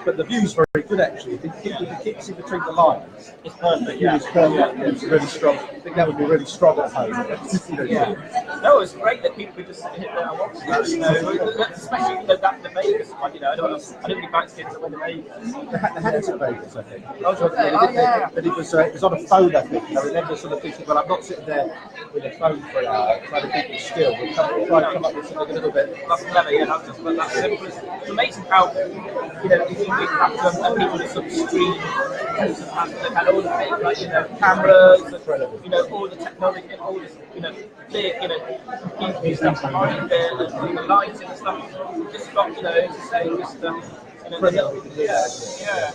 But the view's very good actually. If you keep the kicks in between the lines, it's perfect. The view is perfect. It's really strong. I think that would be really strong at home. No, it's great that people could just sit there and watch that. Especially that the Vegas one. I don't really fancy it to win the Vegas. They had it at Vegas, I think. Yeah. But it was on a phone, I think. I remember sort of thinking, well, I'm not sitting there with a phone for an hour trying to keep it still. We'll try to come up with something a little bit. That's clever, yeah. That's simple. It's amazing how if you have people that sort of stream, they've had all the things like cameras, all the technology, all this clear, stuff behind it, and the lighting and stuff. Just got as you say, just yeah.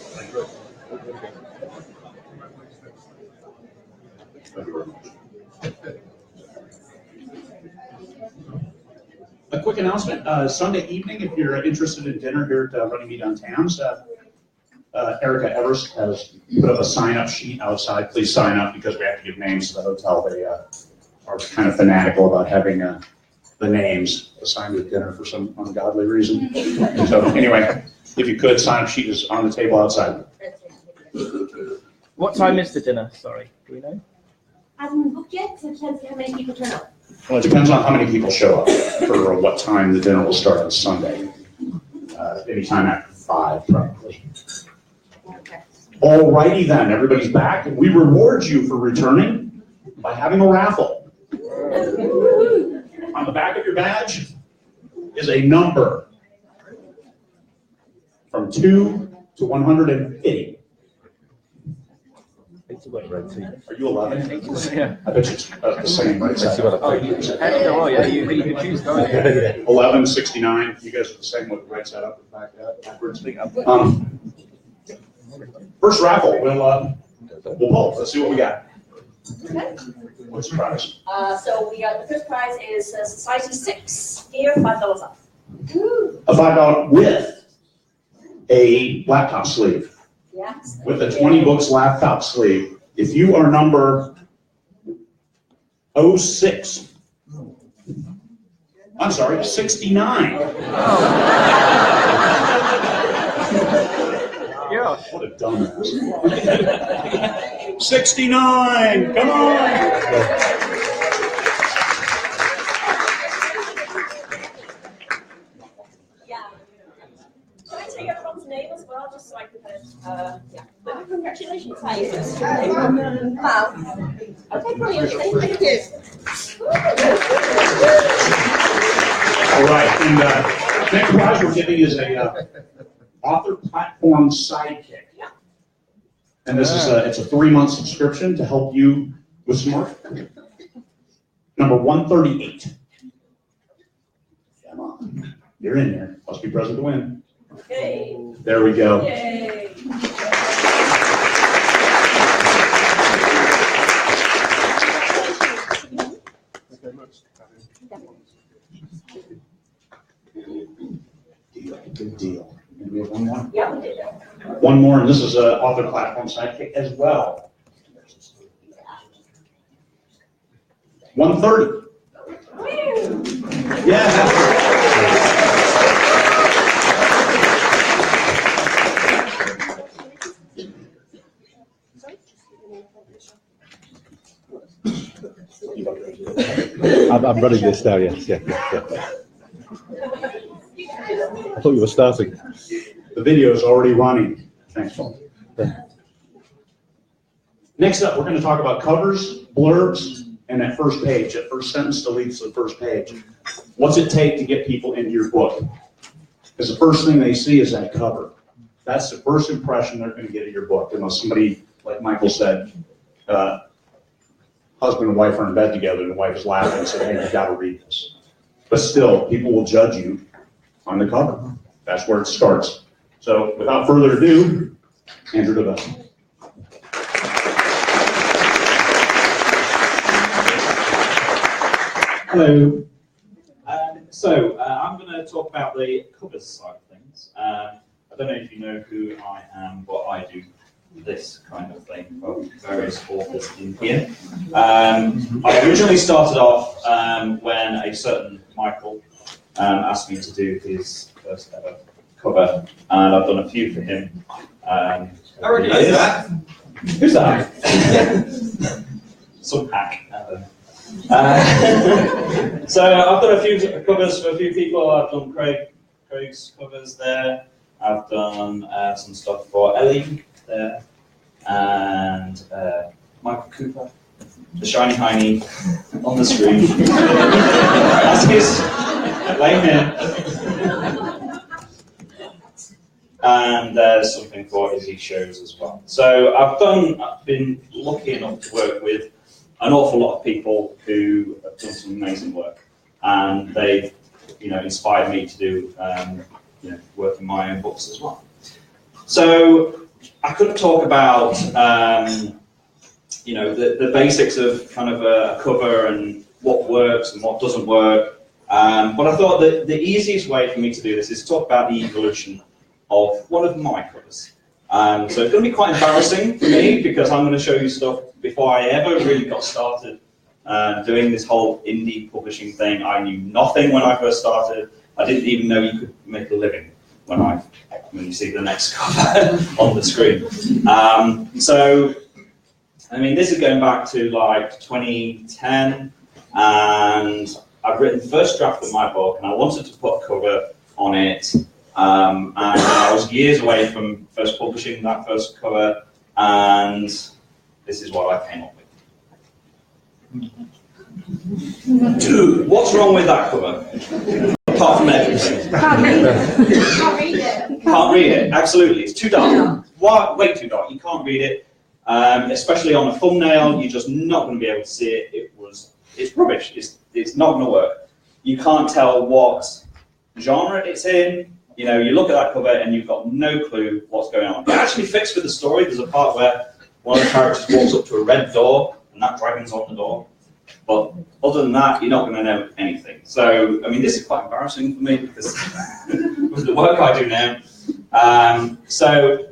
A quick announcement, Sunday evening, if you're interested in dinner here at Running Meat on Thames, Erica Everest has put up a sign-up sheet outside. Please sign up because we have to give names to the hotel. They are kind of fanatical about having the names assigned at dinner for some ungodly reason. So anyway, if you could, sign-up sheet is on the table outside. What time is the dinner? Sorry, do we know? I haven't booked yet, so it depends on how many people turn up. Well, it depends on how many people show up for what time the dinner will start on Sunday. Anytime after 5, probably. Okay. All righty then, everybody's back, and we reward you for returning by having a raffle. On the back of your badge is a number from 2 to 150. Are you 11? Yeah. I bet it's the same, right? You choose, don't you? 11, 69. You guys are the same with the right side up and backwards. First raffle, we'll pull. Let's see what we got. Okay. What's the prize? So we got the first prize is Society 6 gear, $5 off. A $5 with a laptop sleeve. Yes. With a 20Books laptop sleeve. If you are number 06, I'm sorry, 69. Yeah. What a dumbass. 69, come on. Can I take everyone's name as well, just so I can but congratulations. Wow. Okay, brilliant. Thank you. All right, and next prize we're giving is a author platform sidekick. And this is it's a 3-month subscription to help you with some work. Number 138. Come on, you're in there. Must be present to win. Yay. There we go. Yay. Good deal. And we have one more? Yeah, we did that. One more, and this is an author platform sidekick as well. 130. Yeah. I'm running this now, yes. Yeah. I thought you were starting. The video is already running. Thanks, Paul. Next up, we're going to talk about covers, blurbs, and that first page. That first sentence deletes the first page. What's it take to get people into your book? Because the first thing they see is that cover. That's the first impression they're going to get of your book. Unless somebody, like Michael said, husband and wife are in bed together and the wife is laughing and said, hey, you've got to read this. But still, people will judge you on the cover. That's where it starts. So without further ado, Andrew Dobell. Hello. I'm going to talk about the covers side of things. I don't know if you know who I am, but I do this kind of thing for various authors in here. I originally started off when a certain Michael asked me to do his first ever cover, and I've done a few for him. I recognise that. Who's that? Some hack. So I've done a few covers for a few people. I've done Craig's covers there. I've done some stuff for Ellie there, and Michael Cooper, the shiny hiney on the screen. That's his lame here. And there's something for Izzy shows as well. So I've been lucky enough to work with an awful lot of people who have done some amazing work, and they've, inspired me to do, work in my own books as well. So I could talk about, the basics of kind of a cover and what works and what doesn't work. But I thought that the easiest way for me to do this is to talk about the evolution of one of my covers. So it's going to be quite embarrassing for me because I'm going to show you stuff before I ever really got started doing this whole indie publishing thing. I knew nothing when I first started. I didn't even know you could make a living when you see the next cover on the screen. This is going back to like 2010, and I've written the first draft of my book, and I wanted to put a cover on it. And I was years away from first publishing that first cover, and this is what I came up with. Dude, what's wrong with that cover? Apart from everything. Can't read it. Can't read it, absolutely. It's too dark. Way too dark. You can't read it. Especially on a thumbnail, you're just not going to be able to see it. It's rubbish. It's not going to work. You can't tell what genre it's in. You look at that cover and you've got no clue what's going on. It actually fits with the story. There's a part where one of the characters walks up to a red door and that dragon's on the door. But other than that, you're not going to know anything. So, this is quite embarrassing for me because with the work I do now. So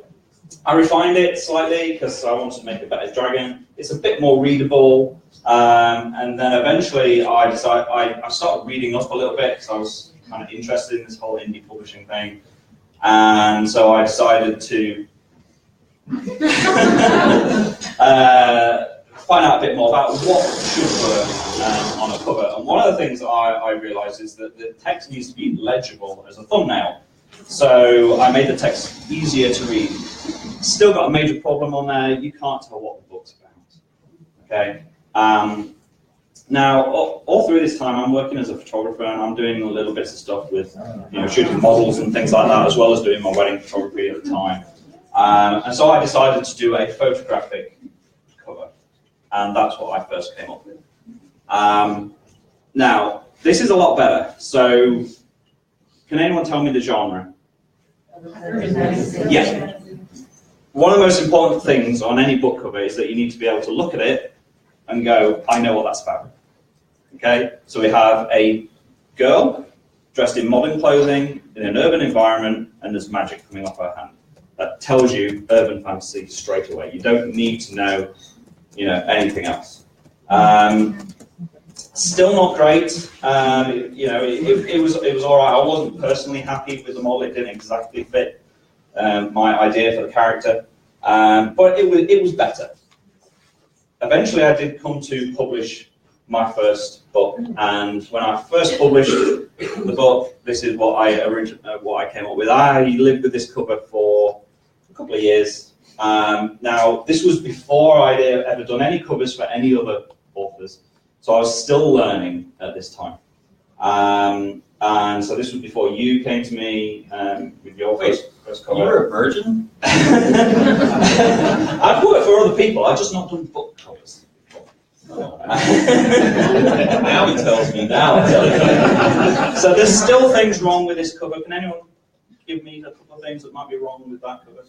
I refined it slightly because I wanted to make a better dragon. It's a bit more readable. And then eventually I started reading up a little bit because I was kind of interested in this whole indie publishing thing, and so I decided to find out a bit more about what should work on a cover. And one of the things that I realized is that the text needs to be legible as a thumbnail. So I made the text easier to read. Still got a major problem on there. You can't tell what the book's about. Okay. Now, all through this time, I'm working as a photographer, and I'm doing a little bits of stuff with, shooting models and things like that, as well as doing my wedding photography at the time. And so I decided to do a photographic cover, and that's what I first came up with. Now, this is a lot better. So, can anyone tell me the genre? Yeah. One of the most important things on any book cover is that you need to be able to look at it and go, I know what that's about. Okay, so we have a girl dressed in modern clothing in an urban environment, and there's magic coming off her hand. That tells you urban fantasy straight away. You don't need to know, anything else. Still not great. It was all right. I wasn't personally happy with the model. It didn't exactly fit my idea for the character, but it was better. Eventually, I did come to publish my first book, and when I first published the book, this is what I came up with. I lived with this cover for a couple of years. Now, this was before I'd ever done any covers for any other authors, so I was still learning at this time. And so this was before you came to me with your first cover. You were a virgin? I've worked for other people. I've just not done book covers. Now he tells me. So there's still things wrong with this cover. Can anyone give me a couple of things that might be wrong with that cover?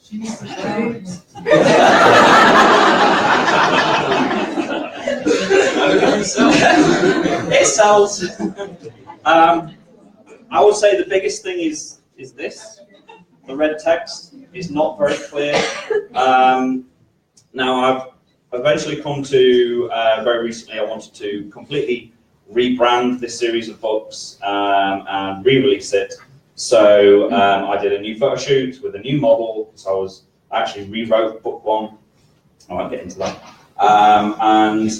It sells. I would say the biggest thing is this. The red text is not very clear. Now I've eventually come to, very recently I wanted to completely rebrand this series of books and re-release it. So I did a new photo shoot with a new model, because I actually rewrote book 1. I won't get into that. And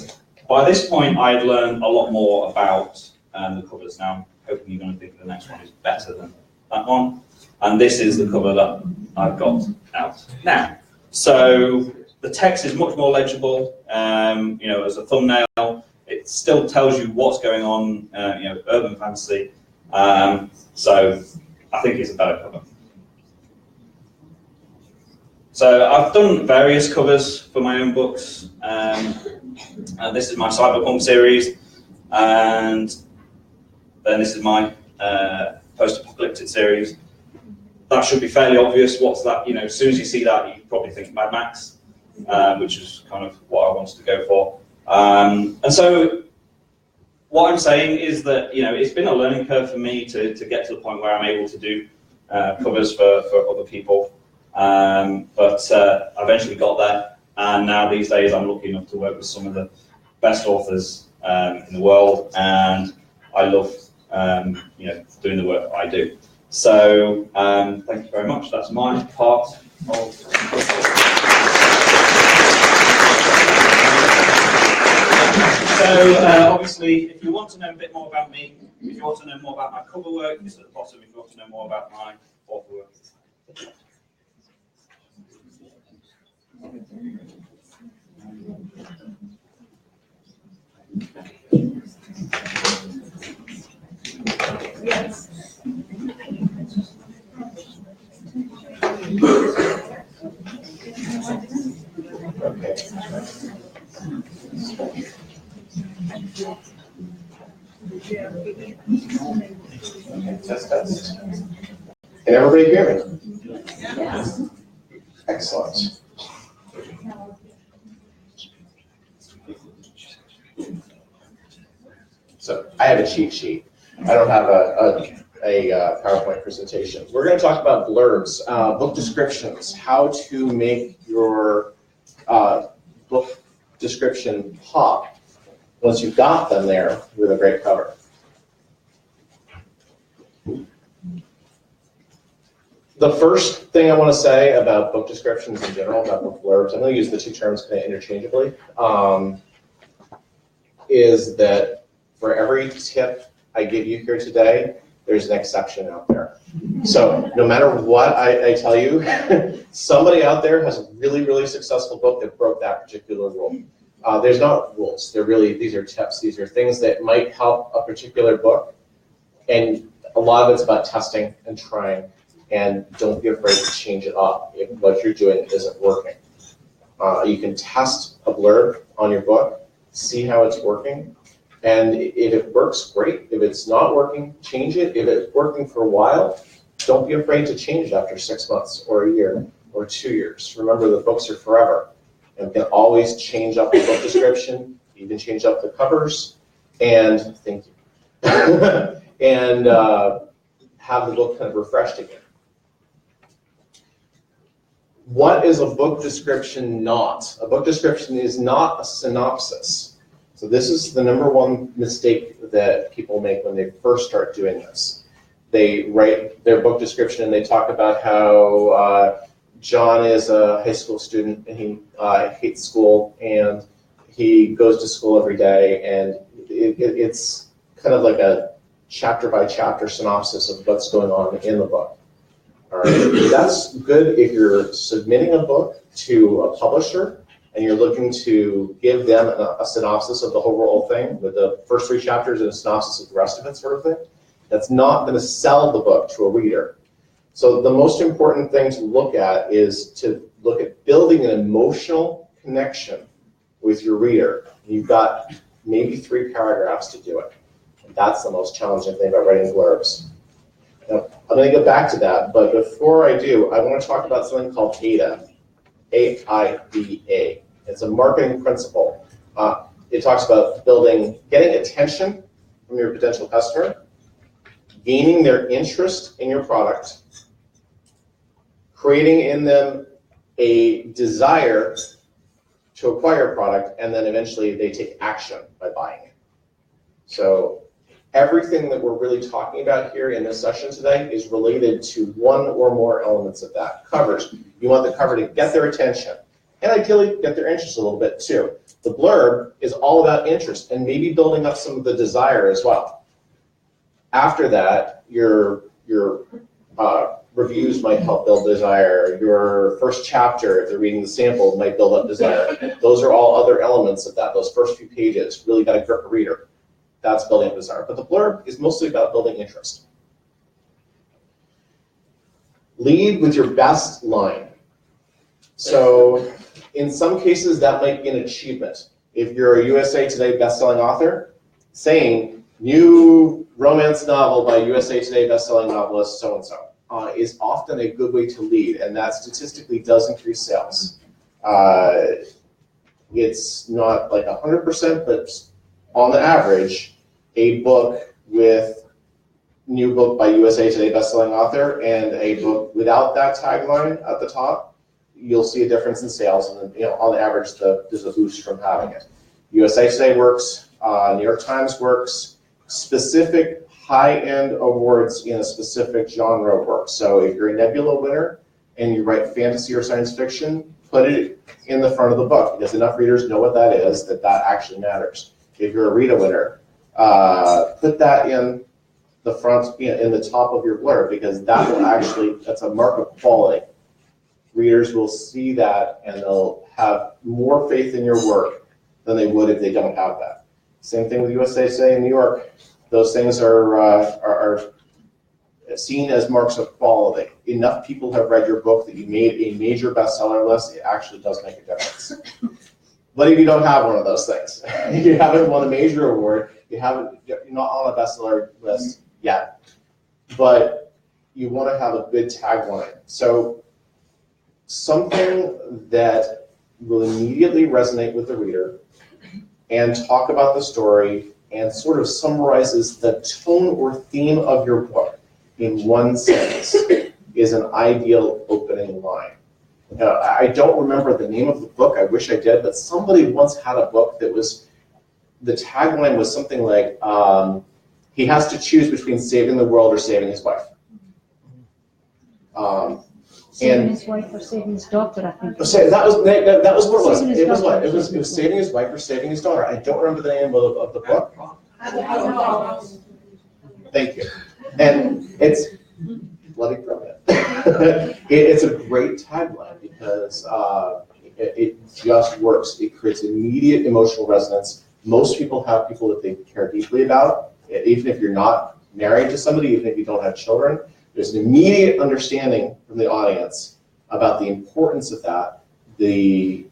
by this point, I had learned a lot more about the covers. Now, I'm hoping you're going to think the next one is better than that one. And this is the cover that I've got out now. So the text is much more legible. As a thumbnail, it still tells you what's going on. Urban fantasy. So I think it's a better cover. So I've done various covers for my own books. This is my Cyberpunk series, and then this is my post-apocalyptic series. That should be fairly obvious. What's that? As soon as you see that, you probably think Mad Max, which is kind of what I wanted to go for. And so what I'm saying is that it's been a learning curve for me to get to the point where I'm able to do covers for other people. But I eventually got there, and now these days I'm lucky enough to work with some of the best authors in the world, and I love doing the work that I do. So thank you very much. That's my part of. So obviously, if you want to know a bit more about me, if you want to know more about my cover work, it's at the bottom. If you want to know more about my author work, it's at the top. Yes. Test. Can everybody hear me? Yes. Excellent. So I have a cheat sheet. I don't have a PowerPoint presentation. We're going to talk about blurbs, book descriptions, how to make your book description pop once you've got them there with a great cover. The first thing I want to say about book descriptions in general, about book blurbs, I'm going to use the two terms kind of interchangeably, is that for every tip I give you here today, there's an exception out there. So no matter what I tell you, somebody out there has a really, really successful book that broke that particular rule. There's not rules. These are tips. These are things that might help a particular book. And a lot of it's about testing and trying. And don't be afraid to change it up if what you're doing isn't working. You can test a blurb on your book, see how it's working. And if it works, great. If it's not working, change it. If it's working for a while, don't be afraid to change it after 6 months or a year or 2 years. Remember, the books are forever. And we can always change up the book description, even change up the covers, and thank you. And have the book kind of refreshed again. What is a book description not? A book description is not a synopsis. So this is the #1 mistake that people make when they first start doing this. They write their book description and they talk about how John is a high school student and he hates school and he goes to school every day, and it's kind of like a chapter by chapter synopsis of what's going on in the book. All right. That's good if you're submitting a book to a publisher and you're looking to give them a synopsis of the whole thing with the first 3 chapters and a synopsis of the rest of it, sort of thing. That's not going to sell the book to a reader. So the most important thing to look at is to look at building an emotional connection with your reader. You've got maybe 3 paragraphs to do it. And that's the most challenging thing about writing blurbs. Now, I'm going to get back to that, but before I do, I want to talk about something called AIDA, A-I-D-A. It's a marketing principle. It talks about getting attention from your potential customer, gaining their interest in your product, creating in them a desire to acquire a product, and then eventually they take action by buying it. So Everything that we're really talking about here in this session today is related to one or more elements of that. Covers. You want the cover to get their attention, and ideally get their interest a little bit too. The blurb is all about interest and maybe building up some of the desire as well. After that, your reviews might help build desire. Your first chapter, if they're reading the sample, might build up desire. Those are all other elements of that. Those first few pages really got to grip a reader. That's building up desire. But the blurb is mostly about building interest. Lead with your best line. So in some cases, that might be an achievement. If you're a USA Today bestselling author, saying new romance novel by USA Today bestselling novelist so-and-so is often a good way to lead, and that statistically does increase sales. It's not like 100%, but on the average, a book with new book by USA Today bestselling author and a book without that tagline at the top, you'll see a difference in sales, and on the average, there's a boost from having it. USA Today works, New York Times works, specific high-end awards in a specific genre works. So if you're a Nebula winner and you write fantasy or science fiction, put it in the front of the book, because enough readers know what that is that actually matters. If you're a Rita winner, put that in the front, in the top of your blurb, because that will actually, that's a mark of quality. Readers will see that and they'll have more faith in your work than they would if they don't have that. Same thing with USA Today in New York. Those things are seen as marks of quality. Enough people have read your book that you made a major bestseller list, it actually does make a difference. What if you don't have one of those things? You haven't won a major award, you're not on a bestseller list yet, but you want to have a good tagline. So something that will immediately resonate with the reader and talk about the story and sort of summarizes the tone or theme of your book in one sentence is an ideal opening line. I don't remember the name of the book, I wish I did, but somebody once had a book that was, the tagline was something like, he has to choose between saving the world or saving his wife. Saving his wife or saving his daughter, I think. That was what it was. It was what? It was saving his wife or saving his daughter. I don't remember the name of the book. Thank you. And it's bloody brilliant. It's a great tagline because it just works. It creates immediate emotional resonance. Most people have people that they care deeply about, even if you're not married to somebody, even if you don't have children. There's an immediate understanding from the audience about the importance of that, the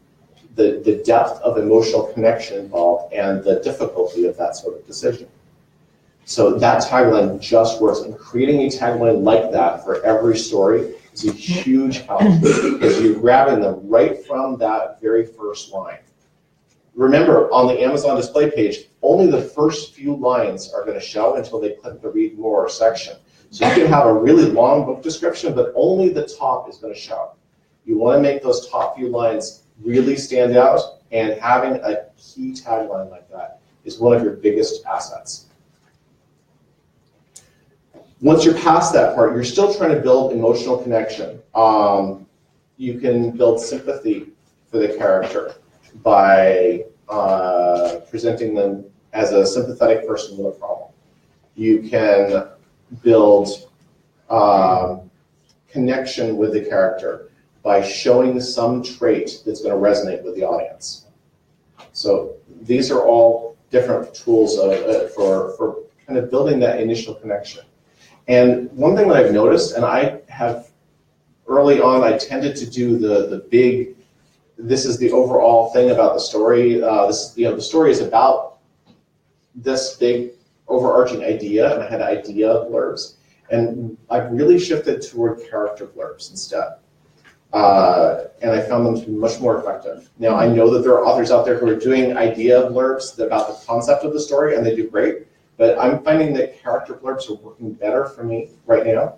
depth of emotional connection involved, and the difficulty of that sort of decision. So that tagline just works, and creating a tagline like that for every story is a huge help because you're grabbing them right from that very first line. Remember, on the Amazon display page, only the first few lines are going to show until they click the read more section. So you can have a really long book description, but only the top is going to show. You want to make those top few lines really stand out, and having a key tagline like that is one of your biggest assets. Once you're past that part, you're still trying to build emotional connection. You can build sympathy for the character by presenting them as a sympathetic person with a problem. You can build connection with the character by showing some trait that's going to resonate with the audience. So these are all different tools for kind of building that initial connection. And one thing that I've noticed, and I have early on, I tended to do the big, this is the overall thing about the story. The story is about this big overarching idea, and I had idea blurbs. And I've really shifted toward character blurbs instead. And I found them to be much more effective. Now, I know that there are authors out there who are doing idea blurbs about the concept of the story, and they do great. But I'm finding that character blurbs are working better for me right now.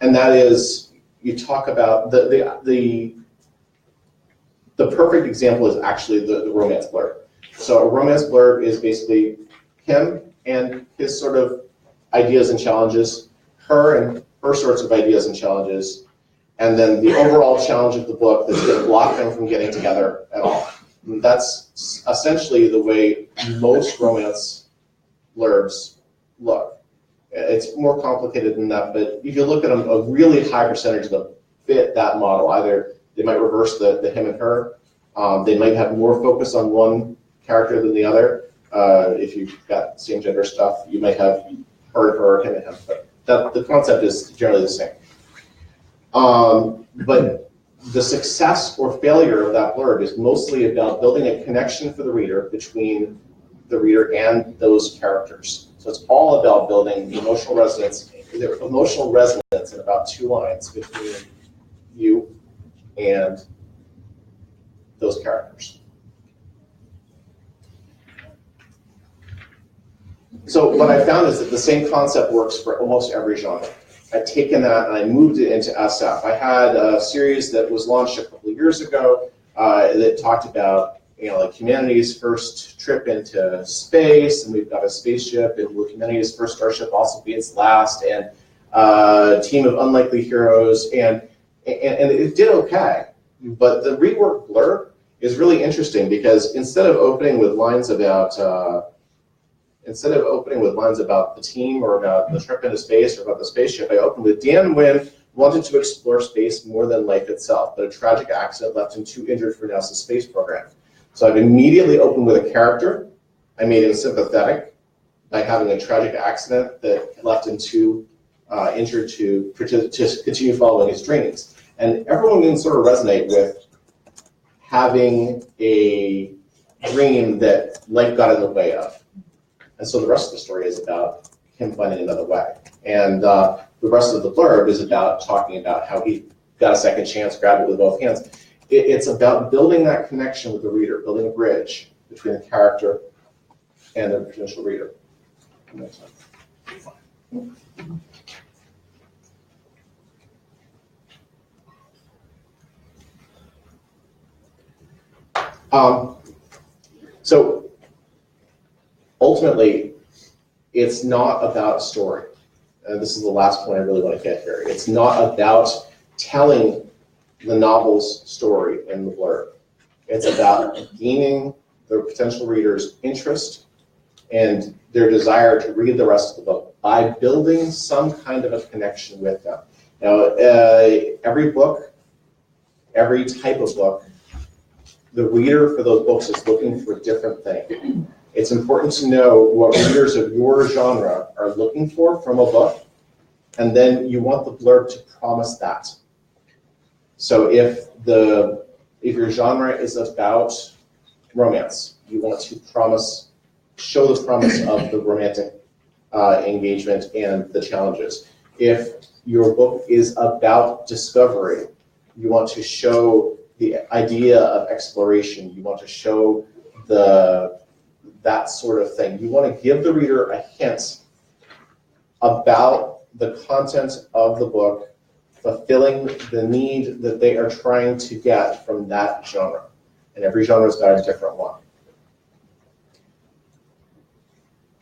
And that is, you talk about the perfect example is actually the romance blurb. So a romance blurb is basically him and his sort of ideas and challenges, her and her sorts of ideas and challenges, and then the overall challenge of the book that's going to block them from getting together at all. And that's essentially the way most romance blurbs look. It's more complicated than that, but if you look at them, a really high percentage of them fit that model. Either they might reverse the him and her, they might have more focus on one character than the other. If you've got same gender stuff, you might have her, him, and him. But the concept is generally the same. But the success or failure of that blurb is mostly about building a connection for the reader between the reader and those characters. So it's all about building emotional resonance in about 2 lines between you and those characters. So what I found is that the same concept works for almost every genre. I've taken that and I moved it into SF. I had a series that was launched a couple of years ago that talked about, like humanity's first trip into space, and we've got a spaceship, and will humanity's first starship also be its last, and a team of unlikely heroes, and it did okay. But the reworked blurb is really interesting because instead of opening with lines about the team or about the trip into space or about the spaceship, I opened with Dan Wynn wanted to explore space more than life itself, but a tragic accident left him too injured for NASA's space program. So I've immediately opened with a character. I made him sympathetic by having a tragic accident that left him too injured to continue following his dreams. And everyone can sort of resonate with having a dream that life got in the way of. And so the rest of the story is about him finding another way. And the rest of the blurb is about talking about how he got a second chance, grabbed it with both hands. It's about building that connection with the reader, building a bridge between the character and the potential reader. So ultimately, it's not about story. And this is the last point I really want to get here. It's not about telling the novel's story in the blurb. It's about gaining the potential reader's interest and their desire to read the rest of the book by building some kind of a connection with them. Now, every book, every type of book, the reader for those books is looking for a different thing. It's important to know what readers of your genre are looking for from a book, and then you want the blurb to promise that. So if your genre is about romance, you want to show the promise of the romantic engagement and the challenges. If your book is about discovery, you want to show the idea of exploration. You want to show that sort of thing. You want to give the reader a hint about the content of the book, fulfilling the need that they are trying to get from that genre. And every genre's got a different one.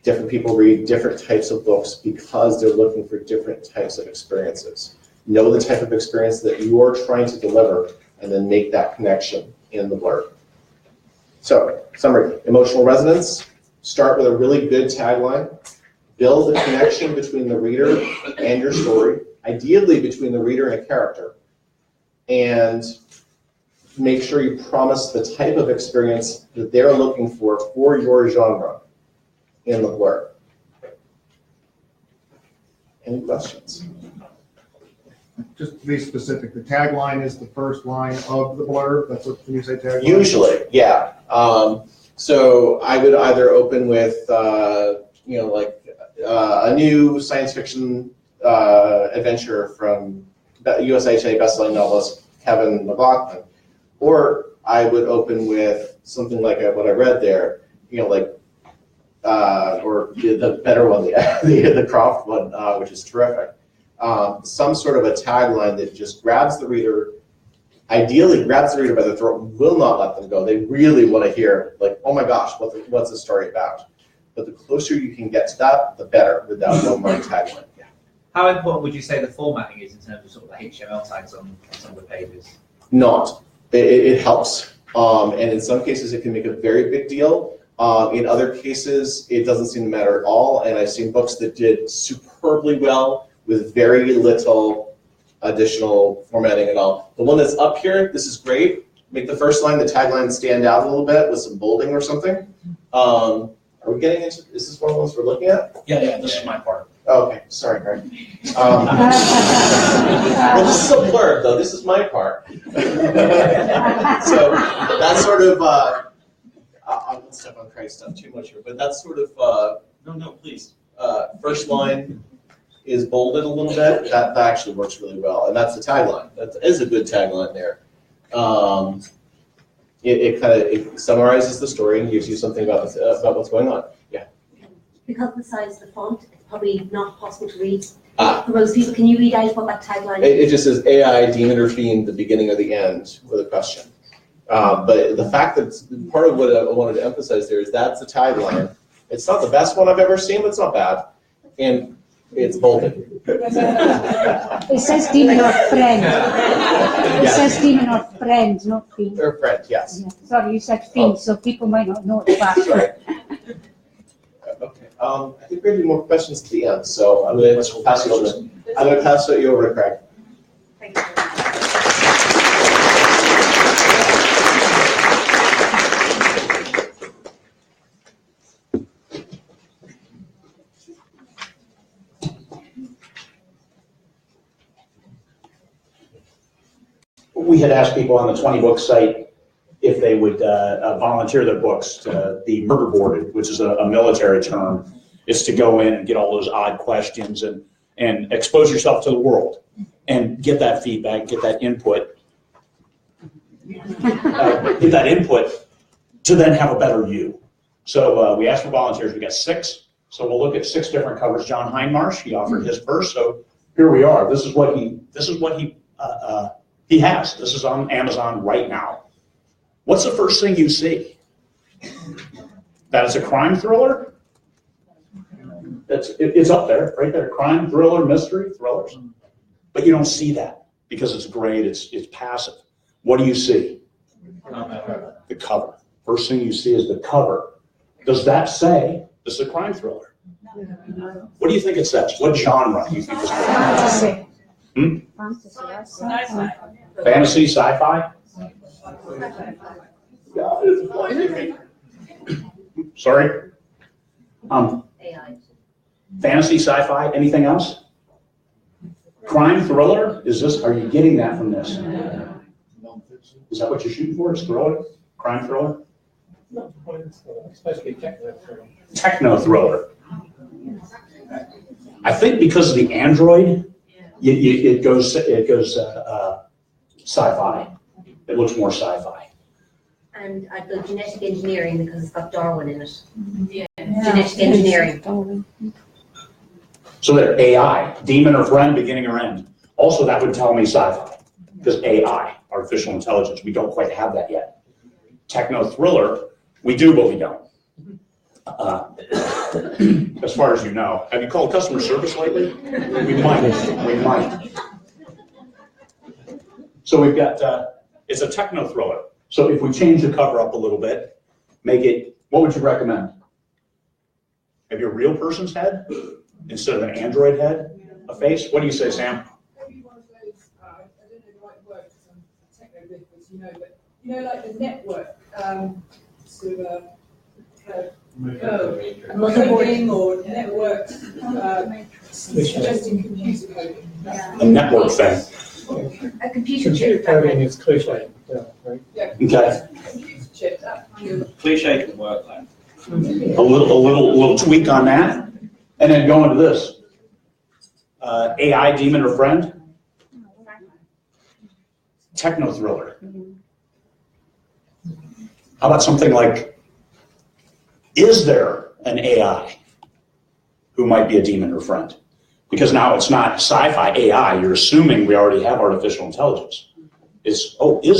Different people read different types of books because they're looking for different types of experiences. Know the type of experience that you are trying to deliver, and then make that connection in the blurb. So, summary, emotional resonance. Start with a really good tagline. Build a connection between the reader and your story, ideally between the reader and a character, and make sure you promise the type of experience that they're looking for your genre in the blurb. Any questions? Just to be specific, the tagline is the first line of the blurb. That's what, when you say tagline? Usually, yeah. So I would either open with, a new science fiction adventure from USA Today bestselling novelist Kevin McLaughlin, or I would open with something like what I read there, or the better one, the Croft one, which is terrific. Some sort of a tagline that just grabs the reader, ideally grabs the reader by the throat, will not let them go. They really want to hear, oh my gosh, what's the story about? but the closer you can get to that, the better without one line tagline. Yeah. How important would you say the formatting is in terms of sort of the HTML tags on some of the pages? Not. It helps. And in some cases, it can make a very big deal. In other cases, it doesn't seem to matter at all. And I've seen books that did superbly well with very little additional formatting at all. The one that's up here, this is great. Make the first line, the tagline, stand out a little bit with some bolding or something. Are we getting into, is this one of the ones we're looking at? Yeah, this is my part. Oh, okay, sorry, Craig. Well, this is a blurb, though. This is my part. So that's sort of, I won't step on Craig's stuff too much here, but that's sort of, No, please. First line is bolded a little bit. That actually works really well, and that's the tagline. That is a good tagline there. It summarizes the story and gives you something about what's going on. Yeah. Because of the size of the font, it's probably not possible to read. For most people, can you read out what that tagline is? It just says AI, demon or fiend, the beginning or the end, with a question. But the fact that part of what I wanted to emphasize there is that's the tagline. It's not the best one I've ever seen, but it's not bad. And it's bolded. It says demon or friend. It says demon or friend, not fiend. Or friend, yes. Yeah. Sorry, you said fiend, so people might not know it's back. Sorry. Okay. I think we're going to do more questions at the end, so I'm going to pass it over. I'm going to pass you over to Craig. Thank you. We had asked people on the 20Books site if they would volunteer their books to be murderboarded, which is a military term. It's to go in and get all those odd questions and expose yourself to the world and get that feedback, get that input, to then have a better you. So we asked for volunteers. We got 6. So we'll look at 6 different covers. John Hindmarsh, he offered his first. So here we are. This is what he has. This is on Amazon right now. What's the first thing you see? That is a crime thriller? It's up there, right there. Crime, thriller, mystery, thrillers. But you don't see that because it's great, it's passive. What do you see? The cover. First thing you see is the cover. Does that say this is a crime thriller? What do you think it says? What genre do you think this is? Fantasy. Fantasy, sci-fi? Sorry? AI. Fantasy, sci-fi, anything else? Crime, thriller? Are you getting that from this? Is that what you're shooting for? Is thriller? Crime thriller? No, it's supposed to be techno thriller. Techno thriller. I think because of the Android, it goes sci-fi. It looks more sci-fi. And I'd go genetic engineering because it's got Darwin in it. Yeah. Genetic engineering. So there, AI, demon or friend, beginning or end. Also, that would tell me sci-fi, because AI, artificial intelligence, we don't quite have that yet. Techno thriller, we do, but we don't. As far as you know. Have you called customer service lately? We might. So we've got, it's a techno thriller. So if we change the cover up a little bit, make it, what would you recommend? Maybe a real person's head instead of an Android head, a face? What do you say, Sam? Maybe one of those, I don't know the right word because I'm a techno business, but like the network, sort of coding or network, suggesting computer coding. A network thing. A computer chip. Coding is cliche. Yeah, right. Yeah. Okay. Computer chip. Cliche can work though. A little tweak on that, and then go into this. AI, demon or friend? Techno thriller. How about something like, is there an AI who might be a demon or friend? Because now it's not sci-fi AI, you're assuming we already have artificial intelligence. Is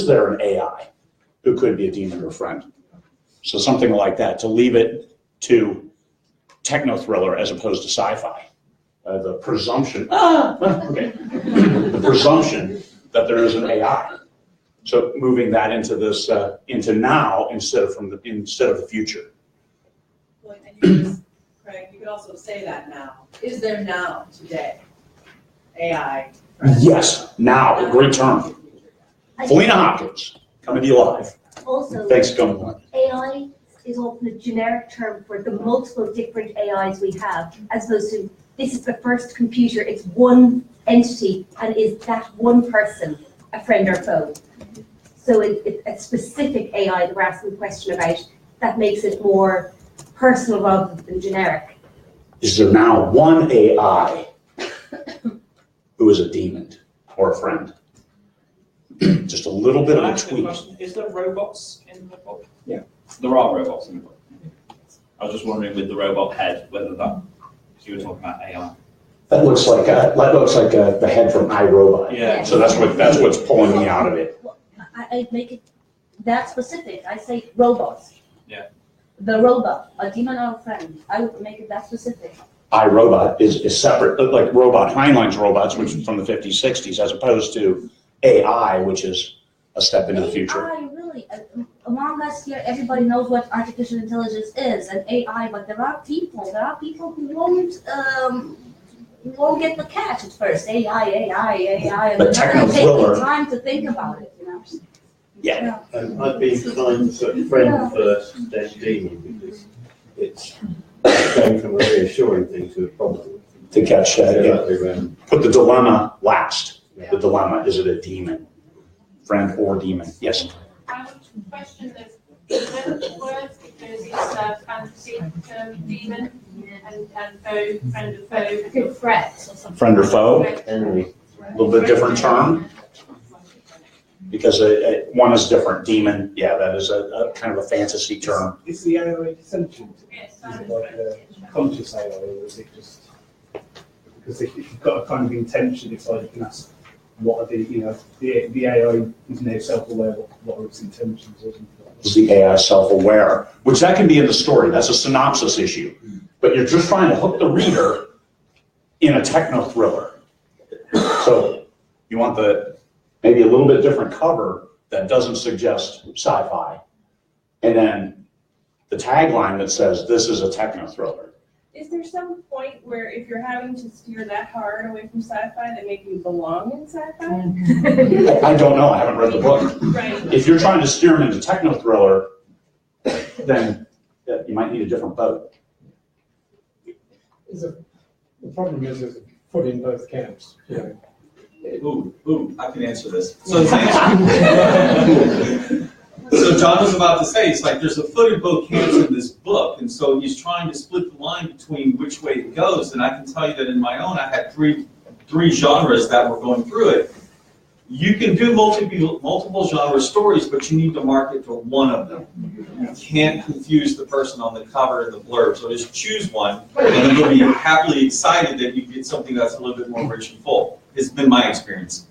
there an AI who could be a demon or friend? So something like that, to leave it to techno-thriller as opposed to sci-fi. The presumption, the presumption that there is an AI. So moving that into this, into now instead of the future. Well, and you just, Craig, you could also say that now. Is there now, today, AI? Yes, now, a great term. Felina Hopkins, coming to you live. Also, Thanks for coming on. AI is often a generic term for the multiple different AIs we have, as opposed to this is the first computer, it's one entity, and is that one person a friend or foe? So it's a specific AI that we're asking a question about that makes it more personal rather than generic. Is there now one AI who is a demon or a friend? Just a little bit of a tweak. Is there robots in the book? Yeah. There are robots in the book. I was just wondering with the robot head whether that, you were talking about AI. That looks like the head from iRobot. Yeah. So that's what's pulling me out of it. I make it that specific. I say robots. Yeah. The robot, a demon or a friend. I would make it that specific. iRobot is separate, like Heinlein's robots, which is from the 50s, 60s, as opposed to AI, which is a step into the future. AI, really, among us here, everybody knows what artificial intelligence is and AI, but there are people who won't get the catch at first. AI, and But they're going to take techno-thriller. the time to think about it, you know. Yeah. I'd be inclined to put friend first, then demon, because it's going from a reassuring thing to a problem. To catch that, yeah. Exactly. Put the dilemma last. Yeah. The dilemma, is it a demon? Friend or demon? Yes. I would question this development word because it's a fantasy term, demon, and foe, friend or foe, good threat or something. Friend or foe? Enemy. A little bit different term. Because one is different. Demon, yeah, that is a kind of a fantasy term. Is the AI sentient? Yes, Is it like a conscious AI, or is it just because if you've got a kind of intention, it's like you can ask what are the AI is now self-aware what are its intentions or something like that. Is the AI self-aware? Which that can be in the story. That's a synopsis issue. But you're just trying to hook the reader in a techno-thriller. So you want maybe a little bit different cover that doesn't suggest sci-fi. And then the tagline that says, this is a techno-thriller. Is there some point where if you're having to steer that hard away from sci-fi that make you belong in sci-fi? I don't know, I haven't read the book. Right. If you're trying to steer them into techno-thriller, then you might need a different boat. The problem is there's a foot in both camps. Yeah. Ooh, I can answer this. So John was about to say, it's like there's a foot in both camps in this book, and so he's trying to split the line between which way it goes. And I can tell you that in my own, I had three genres that were going through it. You can do multiple genre stories, but you need to market to one of them. You can't confuse the person on the cover and the blurb. So just choose one, and then you'll be happily excited that you get something that's a little bit more rich and full. It's been my experience.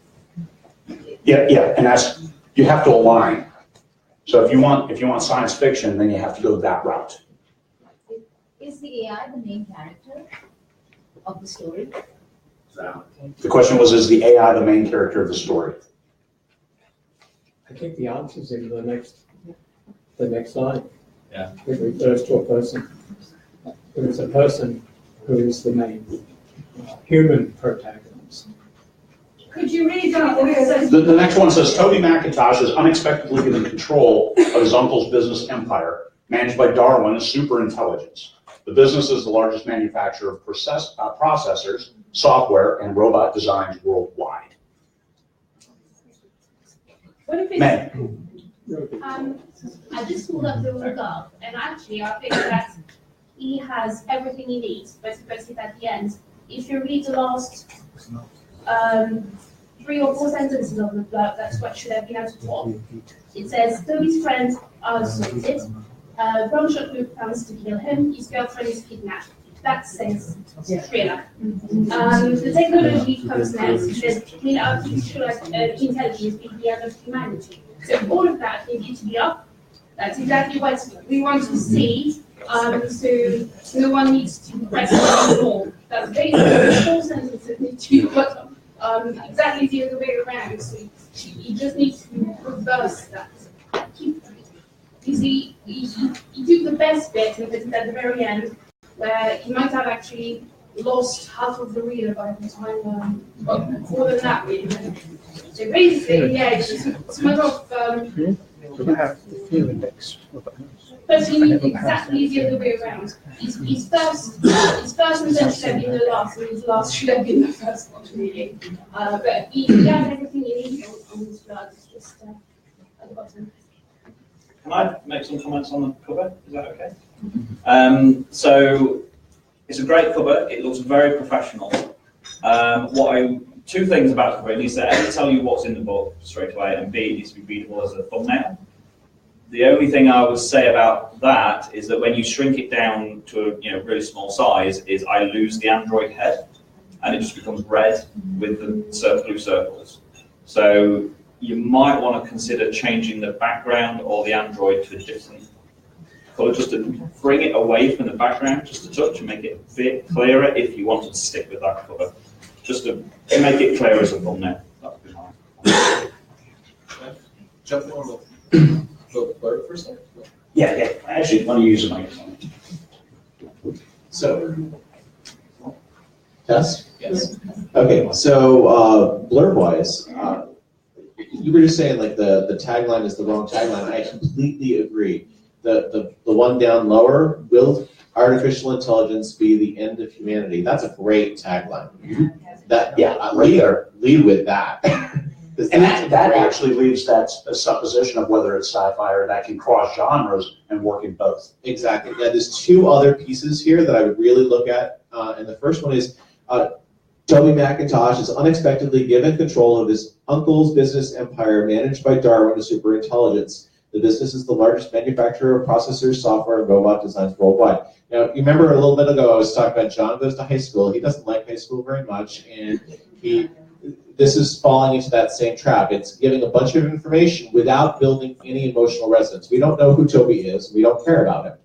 Yeah, and you have to align. So if you want science fiction, then you have to go that route. Is the AI the main character of the story? The question was, is the AI the main character of the story? I think the answer's in the next line. Yeah. It refers to a person. There is a person who is the main human protagonist. Could you read out what it says? The next one says, Toby McIntosh is unexpectedly given control of his uncle's business empire, managed by Darwin as superintelligence. The business is the largest manufacturer of processors, software, and robot designs worldwide. What if it's... I just pulled up the lookup, and actually I think that he has everything he needs, but especially at the end. If you read the last 3 or 4 sentences of the blurb, that's what should have been at the top. It says, Toby's friends are assaulted. Brown shot group plans to kill him. His girlfriend is kidnapped. That says thriller. The technology comes next. There's clean artificial intelligence with the end of humanity. So all of that needed to be up. That's exactly what we want to see. So no one needs to press anymore. That's very important to but exactly the other way around. So you just need to reverse that. You see, you do the best bit of it at the very end, where you might have actually lost half of the reader by the time, well, more than that really. So basically, yeah, it's just it's a matter of but you need exactly the other way around. His first invention should have been the last, and his last should have been the first one, really. But he has everything he needs on his blood, it's just at the bottom. Can I make some comments on the cover? Is that okay? So it's a great cover. It looks very professional. Two things about the cover. It needs to A, tell you what's in the book straight away, and B, it needs to be readable as a thumbnail. The only thing I would say about that is that when you shrink it down to a really small size, is I lose the Android head, and it just becomes red with the blue circles. So you might want to consider changing the background or the Android to a different colour, just to bring it away from the background, just a touch, and make it a bit clearer if you wanted to stick with that cover. Just to make it clear as a thumbnail. That would be mine. Jump on the blurb for a second? Yeah. Actually, let me use a microphone. So, test? Yes. Okay, so blurb-wise, you were just saying like the tagline is the wrong tagline. I completely agree. The one down lower, will artificial intelligence be the end of humanity? That's a great tagline. Lead with that. And that actually leaves that supposition of whether it's sci-fi or that can cross genres and work in both. Exactly. Yeah, there's two other pieces here that I would really look at, and the first one is Toby McIntosh is unexpectedly given control of his uncle's business empire managed by Darwin, a superintelligence. The business is the largest manufacturer of processors, software, and robot designs worldwide. Now, you remember a little bit ago I was talking about John goes to high school. He doesn't like high school very much, and this is falling into that same trap. It's giving a bunch of information without building any emotional resonance. We don't know who Toby is. We don't care about him.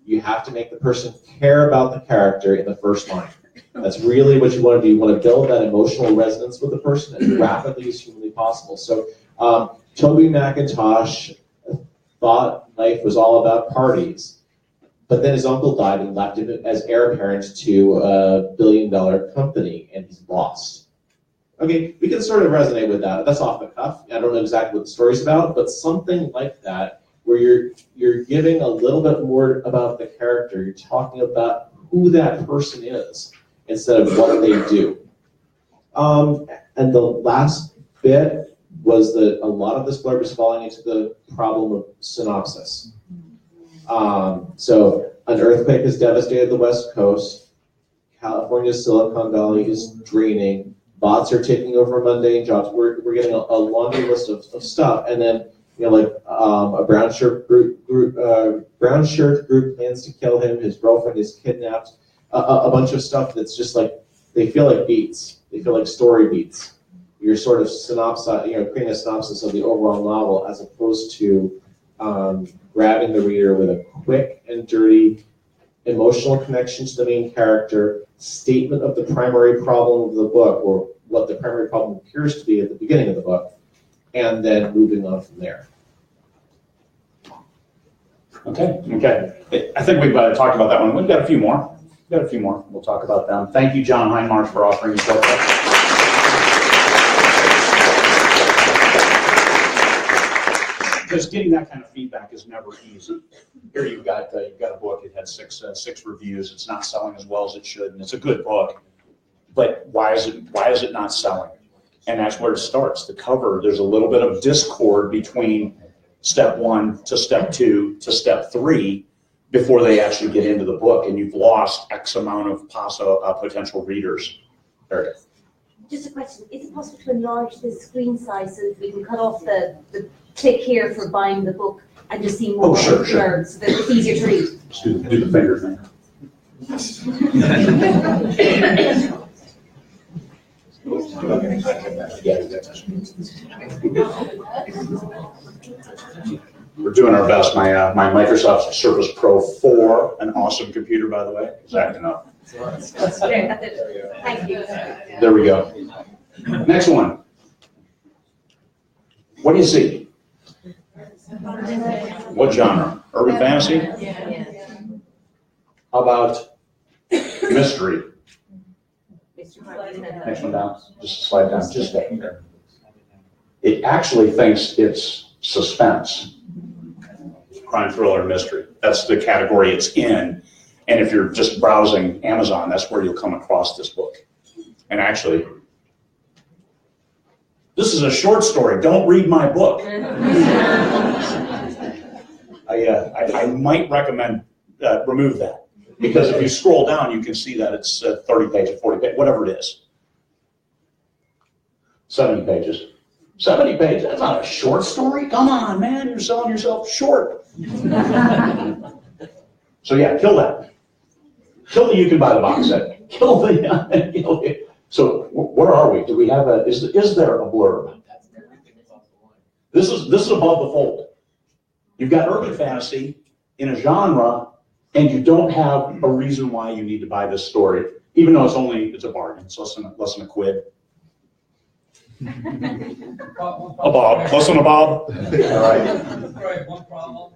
You have to make the person care about the character in the first line. That's really what you want to do. You want to build that emotional resonance with the person as rapidly as humanly possible. So Toby McIntosh thought life was all about parties, but then his uncle died and left him as heir apparent to a billion-dollar company, and he's lost. Okay, we can sort of resonate with that. That's off the cuff. I don't know exactly what the story's about, but something like that, where you're giving a little bit more about the character. You're talking about who that person is instead of what they do. And the last bit was that a lot of this blurb is falling into the problem of synopsis. So an earthquake has devastated the West Coast. California's Silicon Valley is draining. Bots are taking over mundane jobs. We're getting a laundry list of stuff, and then a brown shirt group plans to kill him. His girlfriend is kidnapped. A bunch of stuff that's just like they feel like beats. They feel like story beats. You're sort of creating a synopsis of the overall novel as opposed to grabbing the reader with a quick and dirty emotional connection to the main character, statement of the primary problem of the book, or what the primary problem appears to be at the beginning of the book, and then moving on from there. Okay. I think we've talked about that one. We've got a few more. We'll talk about them. Thank you, John Heinmarsh, for offering your book. Because getting that kind of feedback is never easy. Here you've got a book. It had six reviews. It's not selling as well as it should, and it's a good book. But why is it not selling? And that's where it starts. The cover. There's a little bit of discord between step 1 to step 2 to step 3 before they actually get into the book, and you've lost X amount of potential readers. Erica. Just a question. Is it possible to enlarge the screen size so that we can cut off the tick here for buying the book and just see more blurbs so that it's easier to read? Just do the finger thing. doing our best. My Microsoft Surface Pro 4, an awesome computer, by the way, is acting up. Thank you. There we go. Next one. What do you see? What genre? Urban fantasy? How about mystery? Next one down. Just slide down. Just there. It actually thinks it's suspense. Crime, thriller, mystery. That's the category it's in. And if you're just browsing Amazon, that's where you'll come across this book. And actually, this is a short story. Don't read my book. I might recommend remove that. Because if you scroll down, you can see that it's 30 pages, 40 pages, whatever it is. 70 pages. 70 pages? That's not a short story? Come on, man. You're selling yourself short. So yeah, kill that. Kill the you can buy the box set. Kill the... So where are we? Do we have a... Is there a blurb? This is above the fold. You've got urban fantasy in a genre, and you don't have a reason why you need to buy this story, even though it's a bargain. It's less than a quid. A bob. Less than a bob. All right. Right, one problem.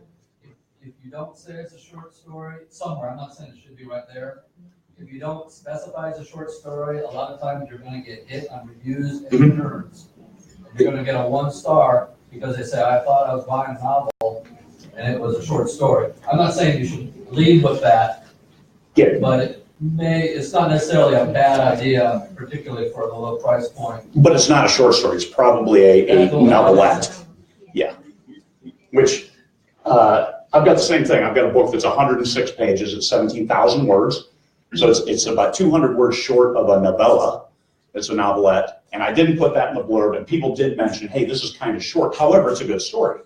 If you don't say it's a short story, somewhere, I'm not saying it should be right there. If you don't specify it's a short story, a lot of times you're going to get hit on reviews and nerds. You're going to get a 1 star because they say, I thought I was buying a novel and it was a short story. I'm not saying you should lead with that, but it's not necessarily a bad idea, particularly for the low price point. But it's not a short story. It's probably a novelette. Yeah. Which, I've got the same thing. I've got a book that's 106 pages. It's 17,000 words. So it's about 200 words short of a novella. It's a novelette. And I didn't put that in the blurb. And people did mention, hey, this is kind of short. However, it's a good story.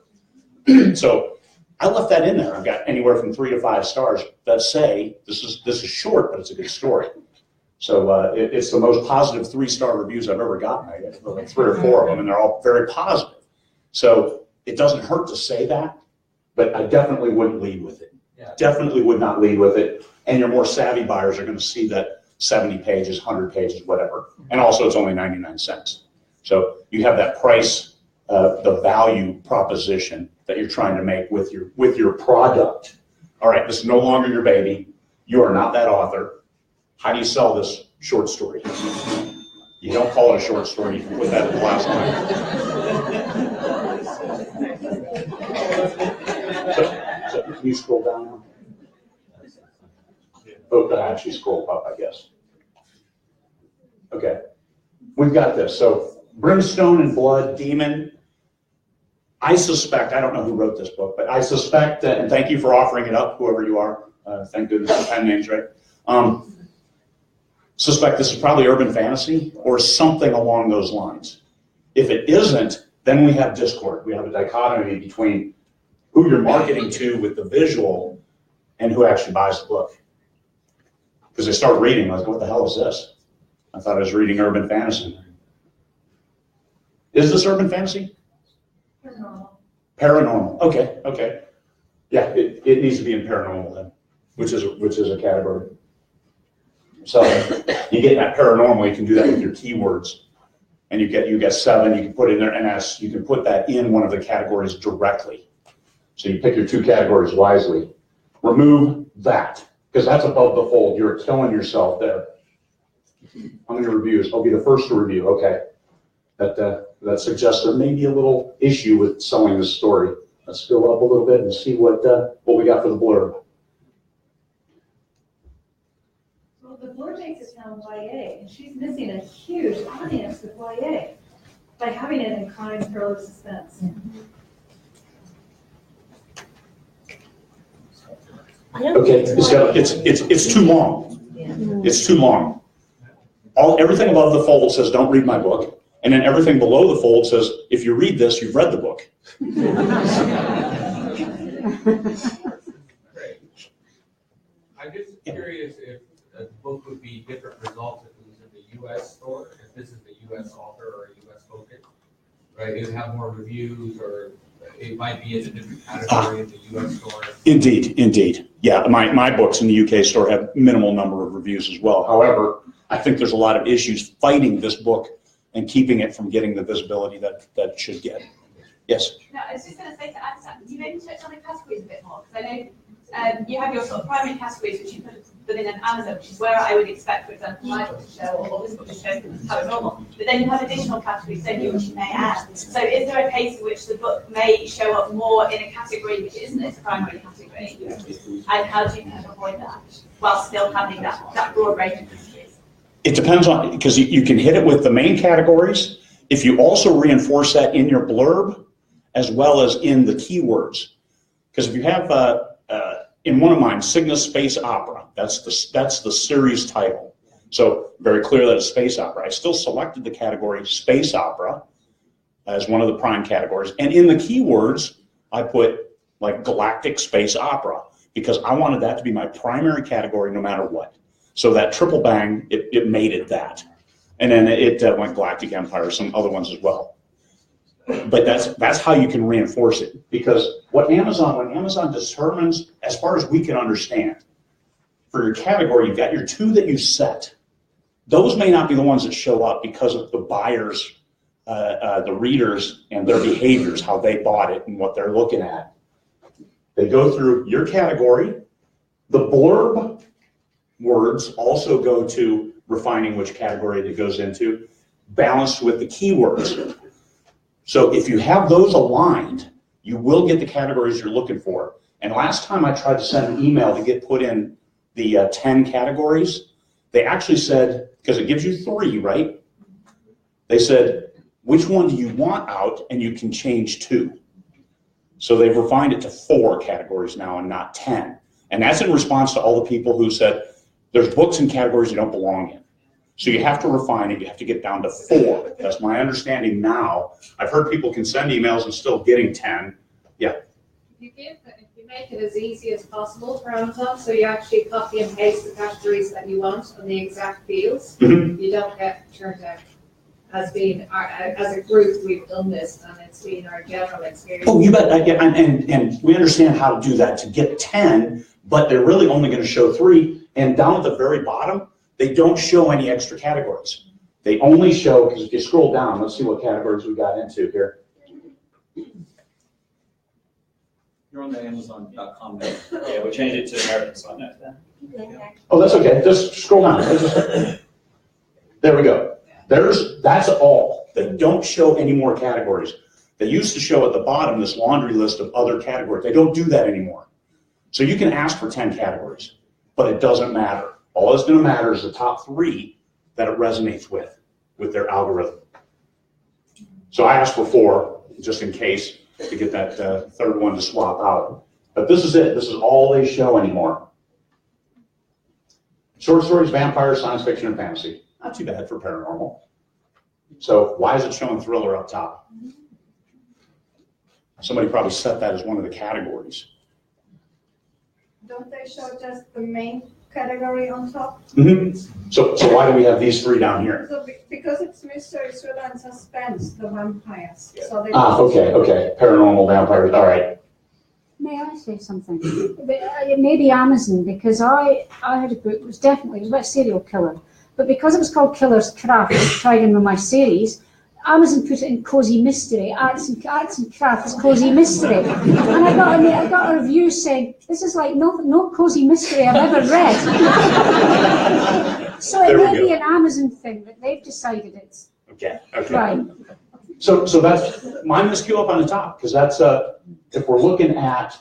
So I left that in there. I've got anywhere from 3 to 5 stars that say this is short, but it's a good story. So it's the most positive 3-star reviews I've ever gotten. I get like 3 or 4 of them, and they're all very positive. So it doesn't hurt to say that, but I definitely wouldn't lead with it. Yeah. Definitely would not lead with it. And your more savvy buyers are going to see that 70 pages, 100 pages, whatever. And also it's only 99 cents. So you have that price, the value proposition that you're trying to make with your product. All right, this is no longer your baby. You are not that author. How do you sell this short story? You don't call it a short story. You can put that in the last line. So can you scroll down now? Oh, I actually scroll up, I guess. Okay, we've got this. So Brimstone and Blood, Demon. I suspect, I don't know who wrote this book, but I suspect, and thank you for offering it up, whoever you are. Thank goodness the pen name's right. Suspect this is probably urban fantasy or something along those lines. If it isn't, then we have discord. We have a dichotomy between who you're marketing to with the visual and who actually buys the book. Because they start reading, like, what the hell is this? I thought I was reading urban fantasy. Is this urban fantasy? Paranormal. Okay. Yeah, it needs to be in paranormal then, which is a category. So you get that paranormal, you can do that with your keywords. And you get 7, you can put in there, and you can put that in one of the categories directly. So you pick your 2 categories wisely. Remove that, because that's above the fold. You're killing yourself there. How many reviews? I'll be the first to review. Okay. That suggests there may be a little issue with selling this story. Let's go up a little bit and see what we got for the blurb. Well, the blurb makes it sound YA, and she's missing a huge audience with YA by having it in crime, thriller, suspense. Okay, it's too long. It's too long. Everything above the fold says, don't read my book. And then everything below the fold says, if you read this, you've read the book. I'm just curious if a book would be different results if it was in the U.S. store, if this is the U.S. author or a U.S. focus, right? It would have more reviews, or it might be in a different category in the US store. Indeed. Yeah, my books in the UK store have minimal number of reviews as well. However, I think there's a lot of issues fighting this book and keeping it from getting the visibility that it should get. Yes? No, I was just going to say to add to that, you maybe touch on the categories a bit more, because I know you have your sort of primary categories which you put within an Amazon, which is where I would expect, for example, my book to show or this book to show paranormal. But then you have additional categories, don't you, which you may add. So is there a case in which the book may show up more in a category which isn't its primary category? And how do you kind of avoid that while still having that broad range of categories? It depends on, because you can hit it with the main categories. If you also reinforce that in your blurb, as well as in the keywords. Because if you have, in one of mine, Cygnus Space Opera, that's the series title. So very clear that it's space opera. I still selected the category space opera as one of the prime categories. And in the keywords, I put like galactic space opera, because I wanted that to be my primary category no matter what. So that triple bang, it made it that. And then it went Galactic Empire, some other ones as well. But that's how you can reinforce it, because when Amazon determines, as far as we can understand, for your category, you've got your 2 that you set. Those may not be the ones that show up because of the buyers, the readers, and their behaviors, how they bought it and what they're looking at. They go through your category. The blurb words also go to refining which category it goes into, balanced with the keywords. So if you have those aligned, you will get the categories you're looking for. And last time I tried to send an email to get put in the 10 categories, they actually said, because it gives you 3, right? They said, which one do you want out? And you can change 2. So they've refined it to 4 categories now and not 10. And that's in response to all the people who said, there's books and categories you don't belong in. So you have to refine it, you have to get down to 4. That's my understanding now. I've heard people can send emails and still getting 10. Yeah. If you make it as easy as possible for Amazon, so you actually copy and paste the categories that you want on the exact fields, you don't get turned out. As a group, we've done this, and it's been our general experience. Oh, you bet. And we understand how to do that to get 10, but they're really only going to show 3. And down at the very bottom, they don't show any extra categories. They only show, because if you scroll down, let's see what categories we got into here. You're on the Amazon.com now. Yeah, we changed it to American site now. Oh, that's okay. Just scroll down. There we go. That's all. They don't show any more categories. They used to show at the bottom this laundry list of other categories. They don't do that anymore. So you can ask for 10 categories, but it doesn't matter. All that's going to matter is the top 3 that it resonates with their algorithm. So I asked for 4, just in case, to get that 3rd one to swap out. But this is it. This is all they show anymore. Short stories, vampires, science fiction, and fantasy. Not too bad for paranormal. So why is it showing thriller up top? Somebody probably set that as one of the categories. Don't they show just the main category on top? So why do we have these 3 down here? So because it's mystery, thriller, and suspense, the vampires. So they Okay. Paranormal, vampires. All right. May I say something? It may be Amazon, because I had a book, it was about serial killer. But because it was called Killer's Craft, I tried in with my series, Amazon put it in cozy mystery, arts and crafts, cozy mystery. And I got a review saying, this is like no cozy mystery I've ever read. So it may be an Amazon thing, but they've decided it's right. So that's, mine must queue up on the top, because that's, if we're looking at,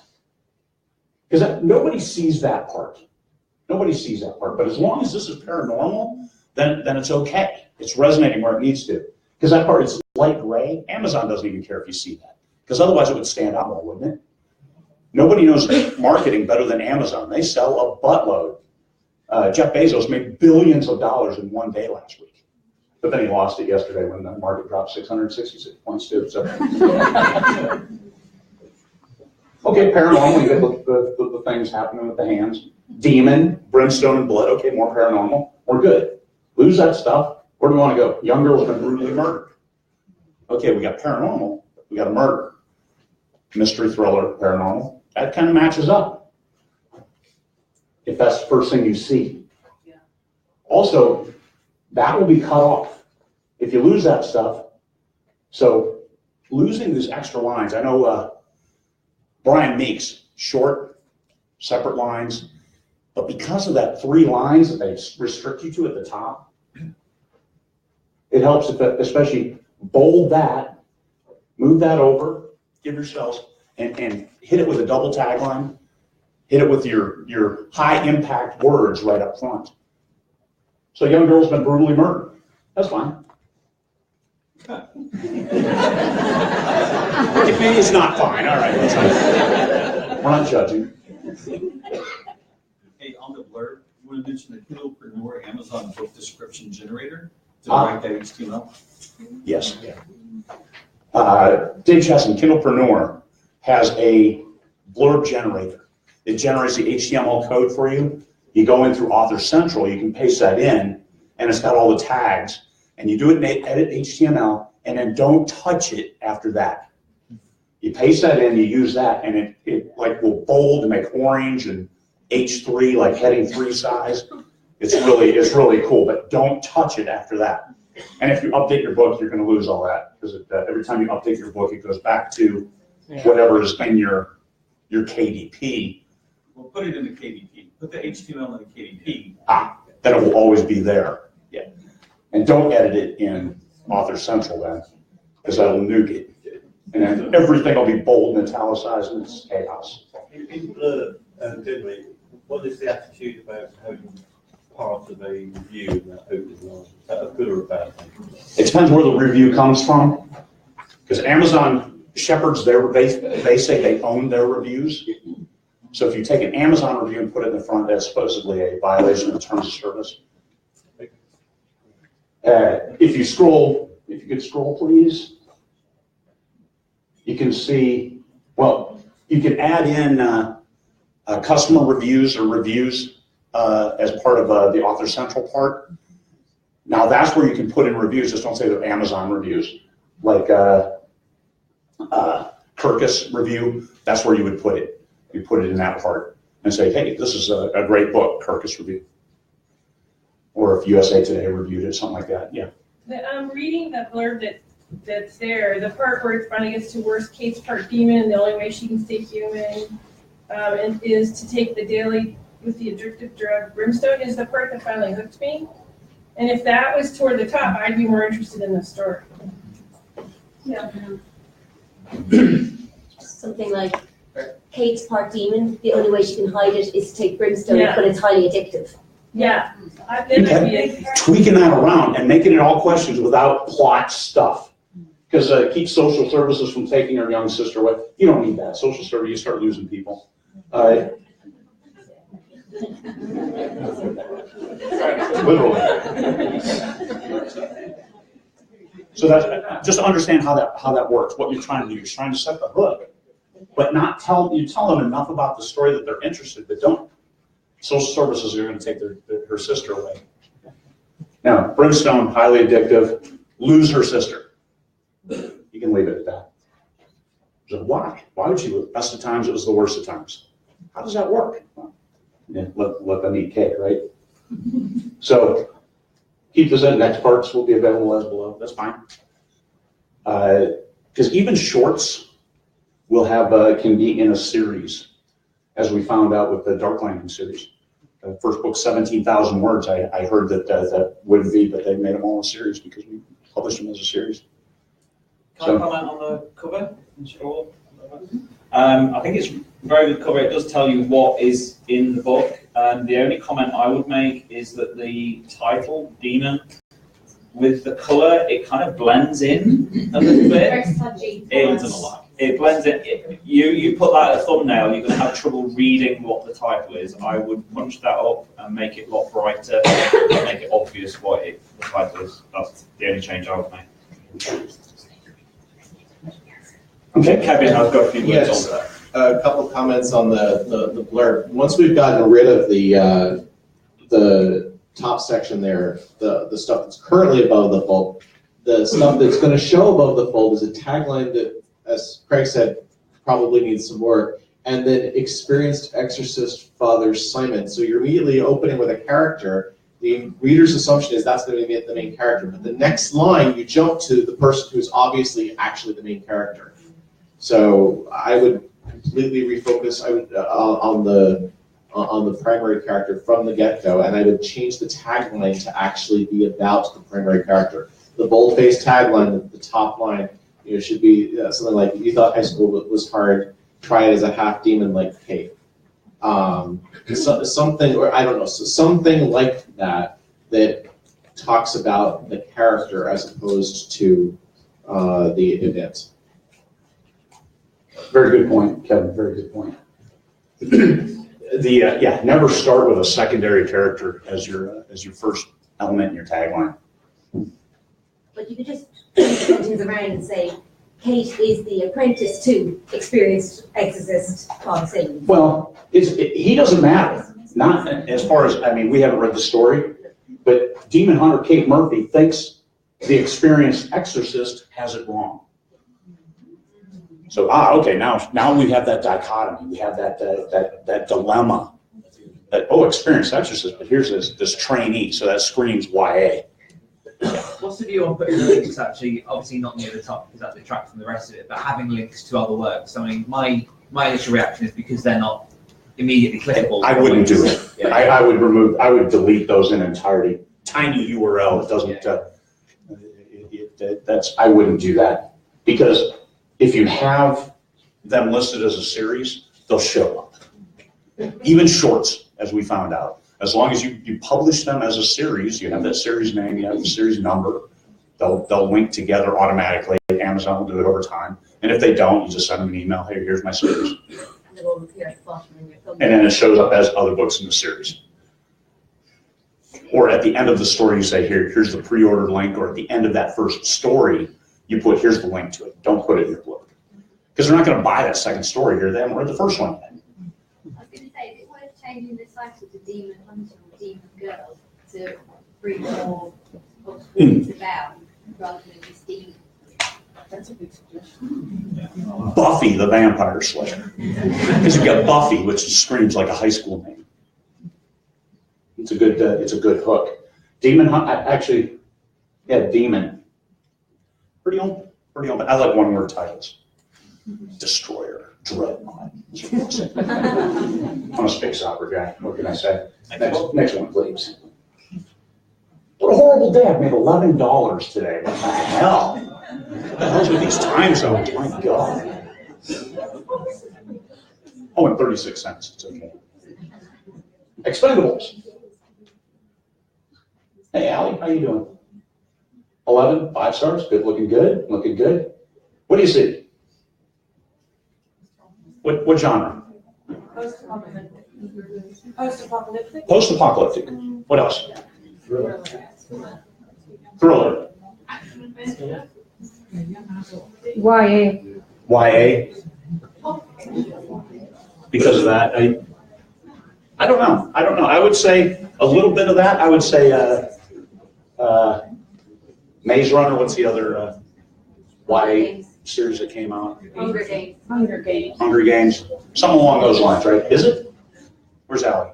because nobody sees that part. Nobody sees that part. But as long as this is paranormal, then it's okay. It's resonating where it needs to. Because that part is light gray. Amazon doesn't even care if you see that. Because otherwise it would stand out more, wouldn't it? Nobody knows marketing better than Amazon. They sell a buttload. Jeff Bezos made billions of dollars in one day last week. But then he lost it yesterday when the market dropped 666 points too. So. Okay, paranormal, you get the things happening with the hands. Demon, brimstone and blood, okay, more paranormal. We're good. Lose that stuff. Where do we want to go? Young girl's been brutally murdered. Okay, we got paranormal, we got a murder. mystery, thriller, paranormal, that kind of matches up. If that's the first thing you see. Also, that will be cut off if you lose that stuff. So losing these extra lines, I know Brian Meeks, short, separate lines, but because of that 3 lines that they restrict you to at the top, it helps if, especially bold that, move that over, give yourselves, and hit it with a double tagline, hit it with your high impact words right up front. So a young girl's been brutally murdered. That's fine. It's not fine, all right. We're not judging. Hey, on the blurb, you want to mention the Kindlepreneur Amazon book description generator to write that HTML? Yes. Dave Chesson, Kindlepreneur, has a blurb generator. It generates the HTML code for you. You go in through Author Central, you can paste that in, and it's got all the tags. And you do it in Edit HTML, and then don't touch it after that. You paste that in, you use that, and it like will bold and make orange and H3, like heading 3 size. It's really cool, but don't touch it after that. And if you update your book, you're going to lose all that, because every time you update your book, it goes back to whatever is in your KDP. Well, put it in the KDP. Put the HTML in the KDP. Then it will always be there. Yeah. And don't edit it in Author Central then, because that'll nuke it. And then everything will be bold and italicized, and it's chaos. In Blurb, generally, what is the attitude about having part of a review in that opening line? Is that a good or a bad thing? It depends where the review comes from, because Amazon shepherds they say they own their reviews. So if you take an Amazon review and put it in the front, that's supposedly a violation of terms of service. If you could scroll, please, you can see, well, you can add in customer reviews or reviews as part of the Author Central part. Now that's where you can put in reviews, just don't say they're Amazon reviews. Like Kirkus review, that's where you would put it. You put it in that part and say, hey, this is a great book, Kirkus review. Or if USA Today reviewed it, something like that, yeah. Reading the blurb that's there, the part where it finally gets to worst case part demon, the only way she can stay human and is to take the daily with the addictive drug brimstone is the part that finally hooked me. And if that was toward the top, I'd be more interested in the story. Yeah. Something like Kate's part demon, the only way she can hide it is to take brimstone, but it's highly addictive. Yeah. Tweaking that around and making it all questions without plot stuff. Because it keeps social services from taking her young sister away. You don't need that. Social service, you start losing people. Literally. So that's just understand how that works. What you're trying to do, you're trying to set the hook, but not tell them enough about the story that they're interested, but don't. Social services are going to take her sister away. Now, brimstone, highly addictive, lose her sister. You can leave it at that. So why? Why would she lose? Best of times, it was the worst of times. How does that work? Well, yeah, let them eat cake, right? So keep this in. Next parts will be available as below. That's fine. Because even shorts will can be in a series, as we found out with the Dark Landing series. The first book, 17,000 words. I heard that wouldn't be, but they made them all a series because we published them as a series. Can I comment on the cover and scroll? I think it's a very good cover. It does tell you what is in the book. And the only comment I would make is that the title, Demon, with the colour, it kind of blends in a little bit. It blends in. You put that as a thumbnail, you're going to have trouble reading what the title is. I would punch that up and make it a lot brighter, and make it obvious what the title is. That's the only change I would make. Okay, Kevin, I've got a few words on that. A couple of comments on the blurb. Once we've gotten rid of the top section there, the stuff that's currently above the fold, the stuff that's going to show above the fold is a tagline that, as Craig said, probably needs some work. And then experienced exorcist Father Simon. So you're immediately opening with a character. The reader's assumption is that's going to be the main character. But the next line, you jump to the person who's obviously actually the main character. So I would completely refocus on the primary character from the get-go, and I would change the tagline to actually be about the primary character. The bold-faced tagline, the top line, should be something like, "You thought high school was hard. Try it as a half demon like Kate." Something, or I don't know, something like that talks about the character as opposed to the event. Very good point, Kevin. Very good point. Never start with a secondary character as your first element in your tagline. But you could just turn things around and say, Kate is the apprentice to experienced exorcist Father Simon. Well, he doesn't matter. Not as far as, I mean, we haven't read the story, but Demon Hunter Kate Murphy thinks the experienced exorcist has it wrong. So, okay, now we have that dichotomy. We have that dilemma. That, experienced exorcist, but here's this trainee, so that screams YA. What's the view on putting the links actually, obviously not near the top because that detracts from the rest of it, but having links to other works? I mean, my initial reaction is because they're not immediately clickable. I wouldn't do it. Yeah. I would delete those in entirety. Tiny URL, it doesn't, I wouldn't do that. Because if you have them listed as a series, they'll show up. Even shorts, as we found out. As long as you publish them as a series, you have that series name, you have the series number, they'll link together automatically. Amazon will do it over time. And if they don't, you just send them an email, hey, here's my series. And then it shows up as other books in the series. Or at the end of the story, you say, here's the pre-order link, or at the end of that first story, you put, here's the link to it. Don't put it in your book. Because they're not going to buy that second story here. They haven't read the first one yet. I was going to say, is it worth changing the title to Demon Hunter or Demon Girl to bring more opportunities about rather than just Demon? That's a good suggestion. Buffy the Vampire Slayer. Because you've got Buffy, which screams like a high school name. It's a good hook. Demon Hunt, actually, Demon. Pretty old. But I like one-word titles. Destroyer, Dreadnought. I'm a space opera guy. What can I say? Next one, please. What a horrible day. I've made $11 today. What the hell? What the hell's with these time zones? My God. Oh, and 36 cents. It's okay. Expendables. Hey, Allie, how you doing? 11, 5 stars. Good, looking good. What do you see? What genre? Post-apocalyptic. Post-apocalyptic. What else? Thriller. YA. YA. Because of that, I don't know. I would say a little bit of that. I would say Maze Runner. What's the other YA series that came out? Hunger Games. Hunger Games. Something along those lines, right? Is it? Where's Allie?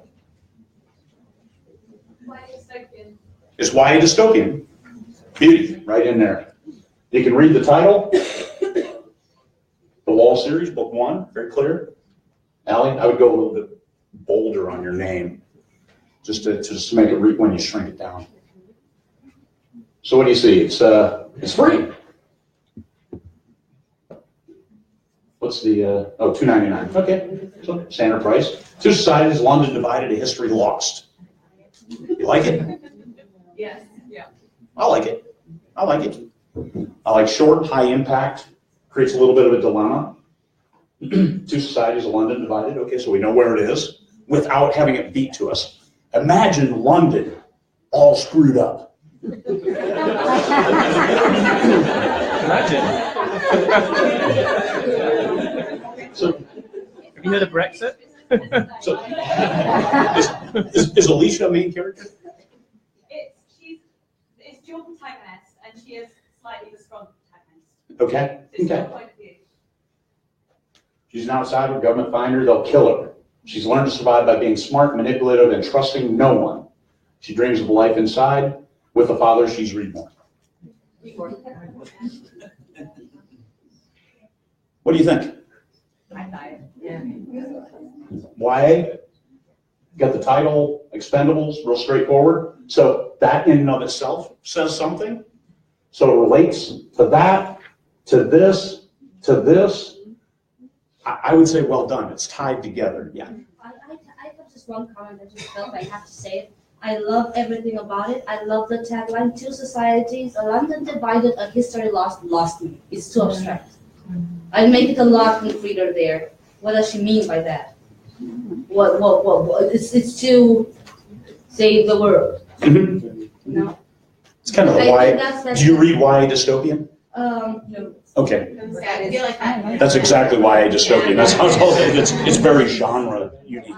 Is YA dystopian? Beauty, right in there. You can read the title. The Wall series, book 1, very clear. Allie, I would go a little bit bolder on your name, just to make it read when you shrink it down. So what do you see? It's free. What's the $2.99? Okay, so standard price. Two Societies, London Divided, A History Lost. You like it? Yes. Yeah. I like it. I like short, high impact. Creates a little bit of a dilemma. Two Societies, London Divided. Okay, so we know where it is without having it beat to us. Imagine London all screwed up. Imagine. So, have you heard of Brexit? So, is Alicia a main character? It's dual protagonist, and she is slightly the strong protagonist. Okay. It's her point of view. She's an outsider, government find her, they'll kill her. She's learned to survive by being smart, manipulative, and trusting no one. She dreams of a life inside with a father she's reborn. What do you think? YA? Got the title, Expendables, real straightforward. So that in and of itself says something. So it relates to that, to this, to this. I would say well done. It's tied together. Yeah. I have just one comment. I just felt I have to say it. I love everything about it. I love the tagline: two societies, a London divided, a history lost me. It's too abstract. I'd make it a lot concreter there. What does she mean by that? What? It's to save the world. Mm-hmm. No. It's kind of a YA. Do you read YA dystopian? No. Okay. I feel like that. That's exactly YA dystopian. That's how it's very genre unique.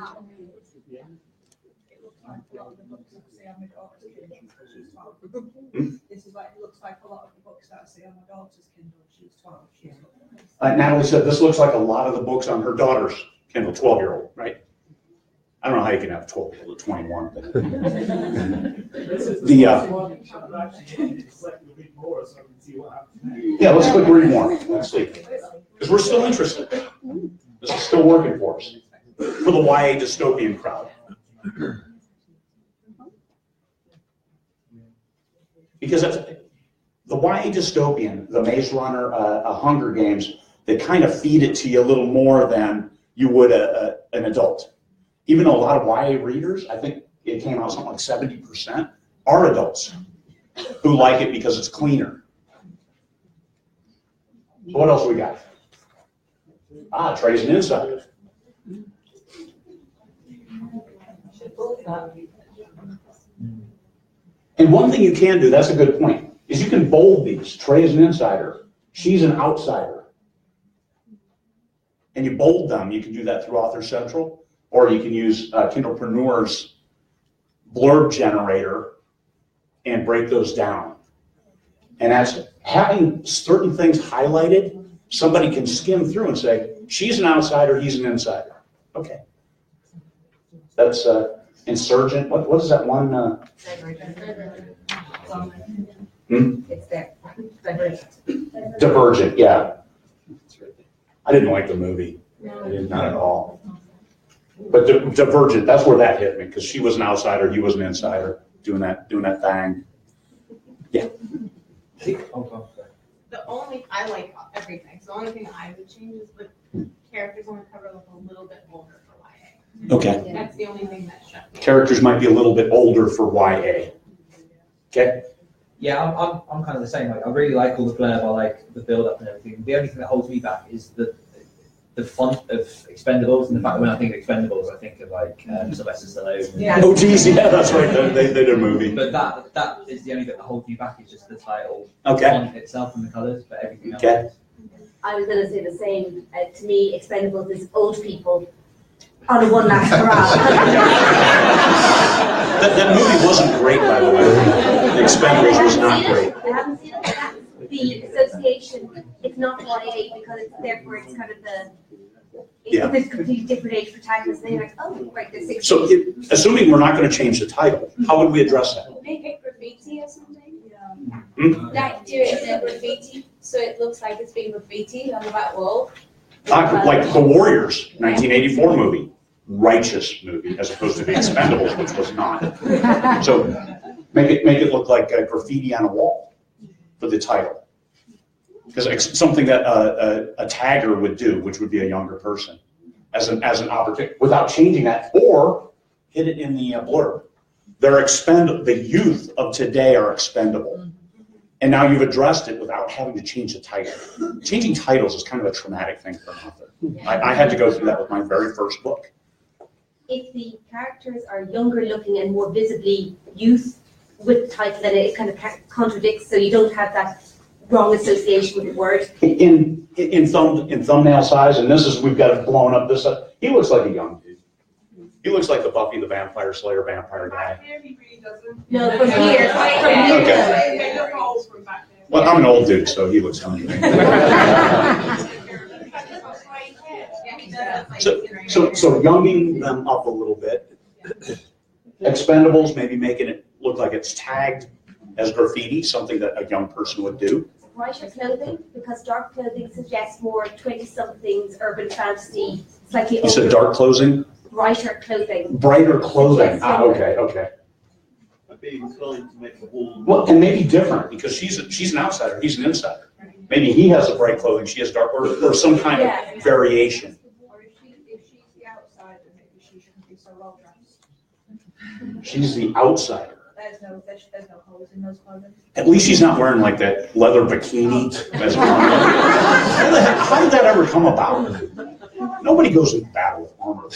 This is what it looks like a lot of the books that I see on my daughter's Kindle. She's 12. Natalie said this looks like a lot of the books on her daughter's Kindle, 12-year-old, right? I don't know how you can have a 12-year-old at 21, but yeah, let's click read more. Let's see, because we're still interested. This is still working for us, for the YA dystopian crowd. Because that's, the YA dystopian, the Maze Runner, Hunger Games, they kind of feed it to you a little more than you would an adult. Even though a lot of YA readers, I think it came out something like 70%, are adults who like it because it's cleaner. So what else we got? Trey's an insider. And one thing you can do, that's a good point, is you can bold these. Trey is an insider. She's an outsider. And you bold them. You can do that through Author Central, or you can use Kindlepreneur's blurb generator and break those down. And as having certain things highlighted, somebody can skim through and say, she's an outsider, he's an insider. Okay. That's Insurgent. What is that one? It's there. Divergent. Divergent, yeah. I didn't like the movie. I did not at all. But Divergent, that's where that hit me, because she was an outsider, he was an insider, doing that thing. Yeah. The only, I like everything, so the only thing I would change is the characters on the cover look a little bit older for YA. Okay. That's the only thing that struck me. Characters might be a little bit older for YA. Okay? Yeah, I'm kind of the same. Like, I really like all the blurb, I like the build-up and everything. The only thing that holds me back is the font of Expendables, and the fact that when I think of Expendables, I think of like Sylvester Stallone. Yeah. Oh, geez, yeah, that's right. They did a movie. But that is the only bit that holds you back, is just the title, okay, the font itself, and the colours. But everything else. Okay. I was going to say the same. To me, Expendables is old people on a one last hurrah. that movie wasn't great, by the way. The Expendables was not great. I haven't seen it. The association, it's not YA because it's therefore it's kind of it's a completely different age protagonist. They're like, oh, right, the 60s. So, assuming we're not going to change the title, how would we address that? Make it graffiti or something. Hmm? Like do it in a graffiti, so it looks like it's being graffiti on the back wall. Like The Warriors, 1984 movie, righteous movie, as opposed to The Expendables, which was not. So make it look like graffiti on a wall for the title. Because it's something that a tagger would do, which would be a younger person, as an opportunity, without changing that, or hit it in the blurb. They're expendable. The youth of today are expendable, and now you've addressed it without having to change the title. Changing titles is kind of a traumatic thing for an author. I had to go through that with my very first book. If the characters are younger looking and more visibly youth with the title, then it kind of contradicts, so you don't have that wrong association with the word. In thumbnail size, and we've got it blown up this up. He looks like a young dude. He looks like the Buffy the Vampire Slayer vampire guy. He really doesn't. No, from here. Okay. Well, I'm an old dude, so he looks young to me. So younging them up a little bit. Expendables, maybe making it look like it's tagged as graffiti, something that a young person would do. Brighter clothing, because dark clothing suggests more 20-somethings, urban fantasy, slightly You said dark clothing? Brighter clothing. Brighter clothing. Ah, okay. I'd be inclined to make the wall. Well, and maybe different, because she's an outsider, he's an insider. Maybe he has the bright clothing, she has dark, or some kind of variation. Or if she's the outsider, maybe she shouldn't be so well dressed. She's the outsider. There's no holes in those clothing. At least she's not wearing like that leather bikini. How did that ever come about? Nobody goes in battle with armor like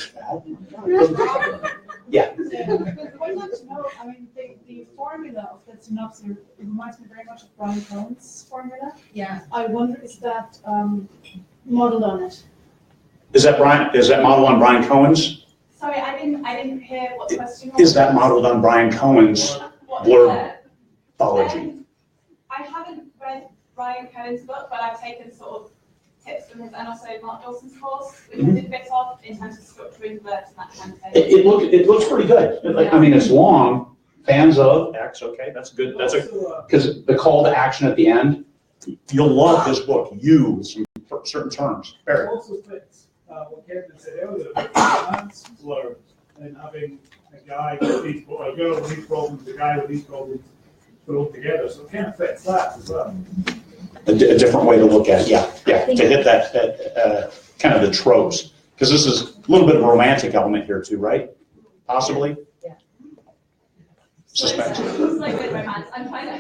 that. Yeah. I'd like to know, I mean, the formula of that synopsis, it reminds me very much of Brian Cohen's formula. Yeah. I wonder, is that modeled on it? Is that modeled on Brian Cohen's? Sorry, I didn't hear what the question was. Is that modeled on Brian Cohen's blurbology? I haven't read Brian Cohen's book, but I've taken sort of tips from his and also Mark Dawson's course, which I did a bit of in terms of structuring blurbs and that kind of thing. It looks pretty good. I mean, it's long. Fans of X, okay, that's good. That's because the call to action at the end. You'll love this book. You with some certain terms. Barry. It also fits what Kevin said earlier about finance blurbs and having a guy with these, or a girl with these problems, a guy with these problems put together. So it kind of fits that as well. A different way to look at it, yeah, to hit that kind of the tropes, because this is a little bit of a romantic element here too, right? Possibly. Yeah. Suspense. It's like good romance. I'm trying to.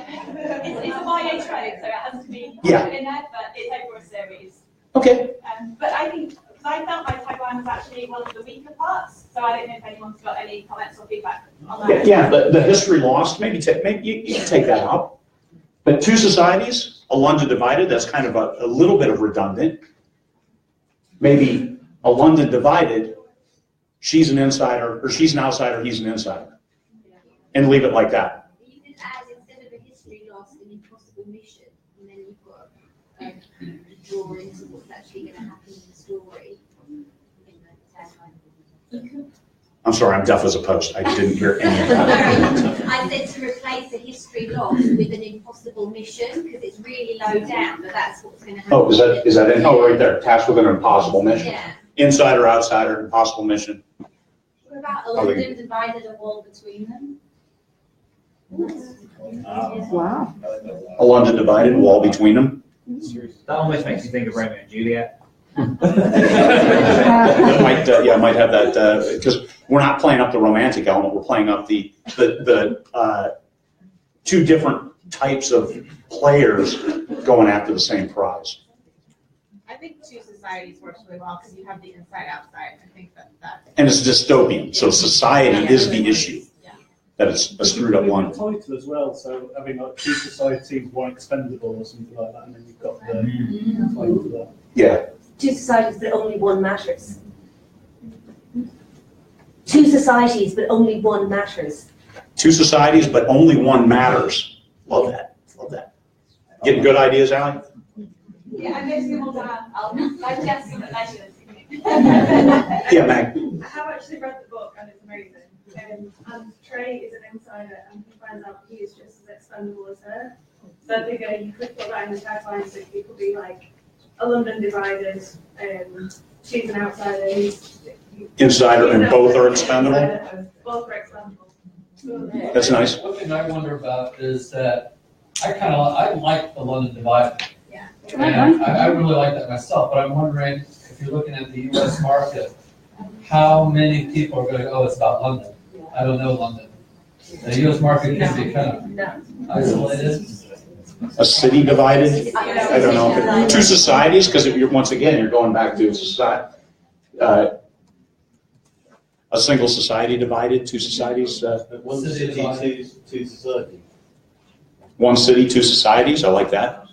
It's a YA trope, so it has to be in there, but it's over a series. Okay. But I think I felt like tagline was actually one of the weaker parts, so I don't know if anyone's got any comments or feedback on that. Yeah, the history lost. Maybe you can take that out. But two societies, a London divided. That's kind of a little bit of redundant. Maybe a London divided. She's an insider, or she's an outsider. He's an insider, and leave it like that. You could add, instead of a history lost, an impossible mission, and then you've got a draw into what's actually going to happen in the story in the tagline. I'm sorry, I'm deaf as a post. I didn't hear any of that. I said to replace a history lost with an impossible mission, because it's really low down, but that's what's going to happen. Oh, is that in? Oh, right there. Tasked with an impossible mission. Yeah. Insider, outsider, impossible mission. What about a London divided, a wall between them? Wow. A London divided, wall between them. That almost makes me think of Romeo and Juliet. Might have that because we're not playing up the romantic element. We're playing up the two different types of players going after the same prize. I think two societies works really well because you have the inside outside. I think that. And it's dystopian, so society is the issue. That it's a screwed up one. Title as well, so having like two societies, one expendable or something like that, and then you've got the title for that. Yeah. Two societies, but only one matters. Two societies, but only one matters. Two societies, but only one matters. Love that. Love that. Getting good ideas, Allie? Yeah, I'm going to do more down. I'll digest them at leisure. Yeah, Mag. I've actually read the book and it's amazing. And Trey is an insider and he finds out he is just as expendable as her. So I think you could put that in the tagline so it could be like a London divided, she's an outsider, Insider and both are expendable? Both are expendable. That's nice. One thing I wonder about is that I like the London divide. Yeah. And I really like that myself, but I'm wondering if you're looking at the US market, how many people are going, oh, it's about London. I don't know London. The US market can be kind of isolated. A city divided? I don't know. Two societies, because once again, you're going back to society. A single society divided, two societies. One city, two societies. One city, two societies. I like that.